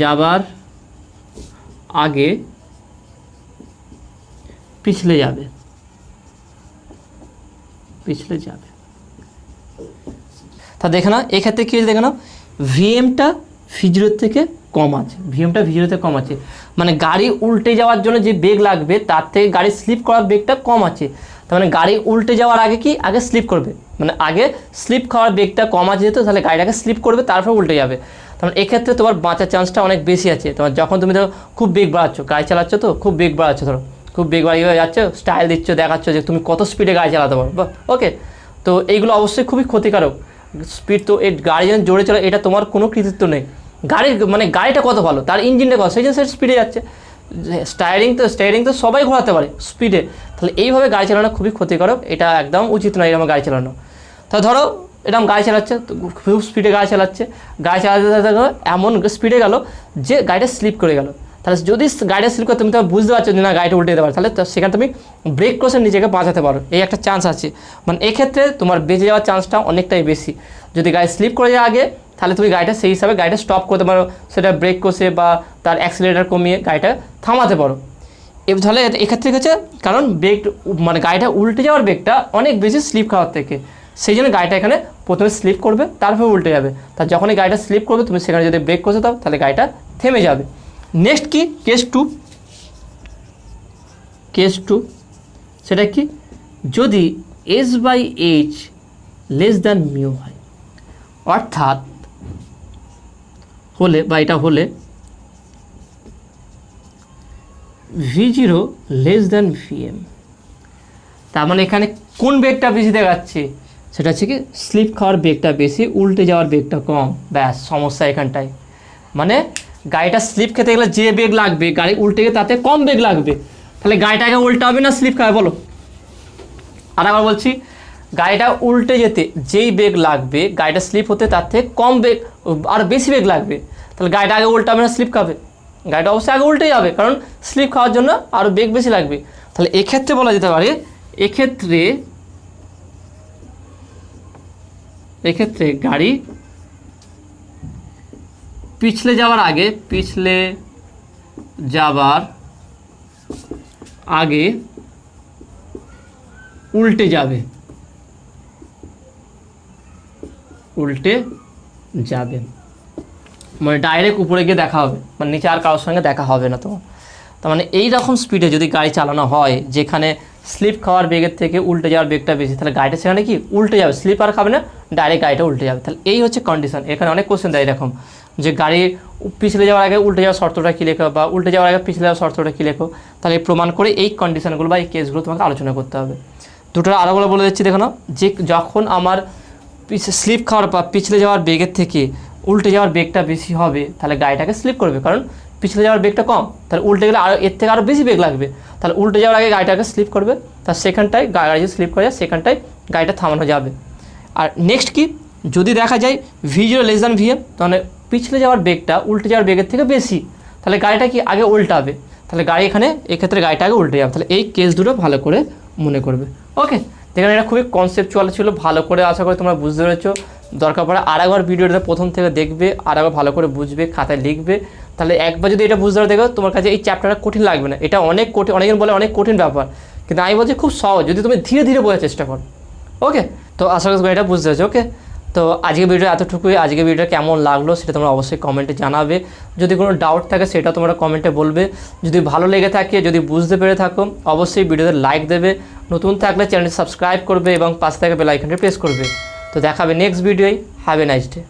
যাবার আগে পিছলে যাবে। তা দেখে না এক্ষেত্রে কী দেখে না, ভিএমটা ভি জিরোর থেকে কম আছে, মানে গাড়ি উল্টে যাওয়ার জন্য যে বেগ লাগবে তার থেকে গাড়ি স্লিপ করার বেগটা কম আছে। তার মানে গাড়ি উল্টে যাওয়ার আগে কি আগে স্লিপ করবে, মানে আগে স্লিপ খাওয়ার বেগটা কম আছে যেহেতু, তাহলে গাড়িটাকে স্লিপ করবে তারপর উল্টে যাবে। তাহলে এক্ষেত্রে তোমার বাঁচার চান্সটা অনেক বেশি আছে। তোমার যখন তুমি ধরো খুব বেগ বাড়াচ্ছ, গাড়ি চালাচ্ছ, তো খুব বেগ বাড়াচ্ছ, ধরো খুব বেগ বাড়িয়ে যাচ্ছ, স্টাইল দিচ্ছ, দেখাচ্ছ যে তুমি কত স্পিডে গাড়ি চালাতে পারো। ওকে, তো এইগুলো অবশ্যই খুবই ক্ষতিকারক। স্পিড তো এই গাড়ি যেন জোরে চলে এটা তোমার কোনো কৃতিত্ব নেই। গাড়িটা কত ভালো, তার ইঞ্জিনটা কত, সেই জন্য সে স্পিডে যাচ্ছে। স্টায়ারিং তো সবাই ঘোরাতে পারে স্পিডে। তাহলে এইভাবে গাড়ি চালানো খুবই ক্ষতিকারক, এটা একদম উচিত নয় এরকম গাড়ি চালানো। তা ধরো এরকম গাড়ি চালাচ্ছে, খুব স্পিডে গাড়ি চালাতে এমন স্পিডে গেল যে গাড়িটা স্লিপ করে গেল। তাহলে যদি গাড়িটা স্লিপ করে তুমি তো বুঝতে পারছো যে না গাড়িটা উল্টে যেতে পারে, তাহলে সেখানে তুমি ব্রেক ক্রসে নিজেকে বাঁচাতে পারো, এই একটা চান্স আছে। মানে এক্ষেত্রে তোমার বেঁচে যাওয়ার চান্সটা অনেকটাই বেশি। যদি গাড়ি স্লিপ করে যায় আগে তাহলে তুমি গাড়িটা সেই হিসাবে গাড়িটা স্টপ করতে পারো, সেটা ব্রেক ক্রসে বা তার অ্যাক্সিলারেটর কমিয়ে গাড়িটা থামাতে পারো। তাহলে এক্ষেত্রে হচ্ছে কারণ বেগ মানে গাড়িটা উল্টে যাওয়ার বেগটা অনেক বেশি স্লিপ খাওয়ার থেকে, সেই জন্য গাড়িটা এখানে প্রথমে স্লিপ করবে তারপরে উল্টে যাবে। তার যখনই গাড়িটা স্লিপ করবে তুমি সেখানে যদি ব্রেক কষে দাও তাহলে গাড়িটা থেমে যাবে। নেক্সট কি কেস টু, সেটা কি যদি s by h less than mu হয়, অর্থাৎ হলে বা এটা হলে V zero less than VM. তার মানে এখানে কোন বেগটা বেশি দেখাচ্ছে, সেটা হচ্ছে কি স্লিপ খাওয়ার বেগটা বেশি, উল্টে যাওয়ার বেগটা কম। ব্যাস সমস্যা এখানটায়। মানে গাড়িটা স্লিপ খেতে গেলে যে বেগ লাগবে গাড়ি উল্টে গেলে তাতে কম বেগ লাগবে। তাহলে গাড়িটাকে উল্টে হবে না স্লিপ খাবে বলো? আর একবার বলছি, গাড়িটা উল্টে যেতে যেই বেগ লাগবে গাড়িটা স্লিপ হতে তার থেকে কম বেগ আর বেশি বেগ লাগবে। তাহলে গাড়িটা আগে উল্টে হবে না স্লিপ খাবে? গাড়িটা অবশ্যই আগে উল্টে যাবে, কারণ স্লিপ খাওয়ার জন্য আরও বেগ বেশি লাগবে। তাহলে এক্ষেত্রে বলা যেতে পারে এক্ষেত্রে গাড়ি পিছলে যাওয়ার আগে উল্টে যাবে, মানে ডাইরেক্ট উপরে গিয়ে দেখা হবে, মানে নিচে আর কারোর সঙ্গে দেখা হবে না তোমার। তার মানে এই রকম স্পিডে যদি গাড়ি চালানো হয় যেখানে স্লিপ খাওয়ার বেগের থেকে উল্টে যাওয়ার বেগটা বেশি, তাহলে গাড়িটা সেখানে কি উল্টে যাবে, স্লিপ আর খাবে না, ডাইরেক্ট গাড়িটা উল্টে যাবে। তাহলে এই হচ্ছে কন্ডিশন। এখানে অনেক কোশ্চেন দেয় এরকম যে গাড়ি পিছলে যাওয়ার আগে উল্টে যাওয়ার শর্তটা কী লেখো, বা উল্টে যাওয়ার আগে পিছলে যাওয়ার শর্তটা কী লেখো। তাহলে প্রমাণ করে এই কন্ডিশনগুলো বা এই কেসগুলো তোমাকে আলোচনা করতে হবে। দুটো আরও বলে দিচ্ছি, দেখো না, যে যখন আমার স্লিপ খাওয়ার বা পিছলে যাওয়ার বেগের থেকে উল্টে যাওয়ার বেগটা বেশি হবে তাহলে গাড়িটাকে স্লিপ করবে, কারণ পিছলে যাওয়ার বেগটা কম, তাহলে উল্টে গেলে আরও এর থেকে আরও বেশি বেগ লাগবে। তাহলে উল্টে যাওয়ার আগে গাড়িটাকে স্লিপ করবে, তার সেখানটায় গাড়ি যদি স্লিপ করে যায় সেখানটায় গাড়িটা থামানো যাবে। আর নেক্সট কি, যদি দেখা যায় V0 লেস দ্যান VM, তাহলে পিছলে যাওয়ার বেগটা উল্টে যাওয়ার বেগের থেকে বেশি, তাহলে গাড়িটা কি আগে উল্টাবে, তাহলে গাড়ি এক্ষেত্রে গাড়িটা আগে উল্টে যাবে। তাহলে এই কেস দুটো ভালো করে মনে করবে। ওকে, দেখেন এটা খুবই কনসেপচুয়াল ছিল, ভালো করে আশা করি তোমরা বুঝতে পেরেছো। দরকার পড়ে আর একবার ভিডিওটা প্রথম থেকে দেখবে, আর একবার ভালো করে বুঝবে, খাতায় লিখবে। তাহলে একবার যদি এটা বুঝতে দেখো তোমার কাছে এই চ্যাপ্টারটা কঠিন লাগবে না। এটা অনেক কঠিন, অনেকজন বলে অনেক কঠিন ব্যাপার, কিন্তু আমি বলছি খুব সহজ যদি তুমি ধীরে ধীরে বোঝার চেষ্টা করো। ওকে, তো আশা করি এটা বুঝতে পেরেছো। ওকে, তো আজকে ভিডিও এতটুকুই। আজকে ভিডিওটা কেমন লাগলো সেটা তোমরা অবশ্যই কমেন্টে জানাবে। যদি কোনো ডাউট থাকে সেটা তোমরা কমেন্টে বলবে। যদি ভালো লেগে থাকে, যদি বুঝতে পেরে থাকো, অবশ্যই ভিডিওতে লাইক দেবে। নতুন থাকলে চ্যানেলটি সাবস্ক্রাইব করবে এবং পাশে থাকা বেল আইকনটি প্রেস করবে। তো দেখাবে নেক্সট ভিডিওয়। Have a nice day.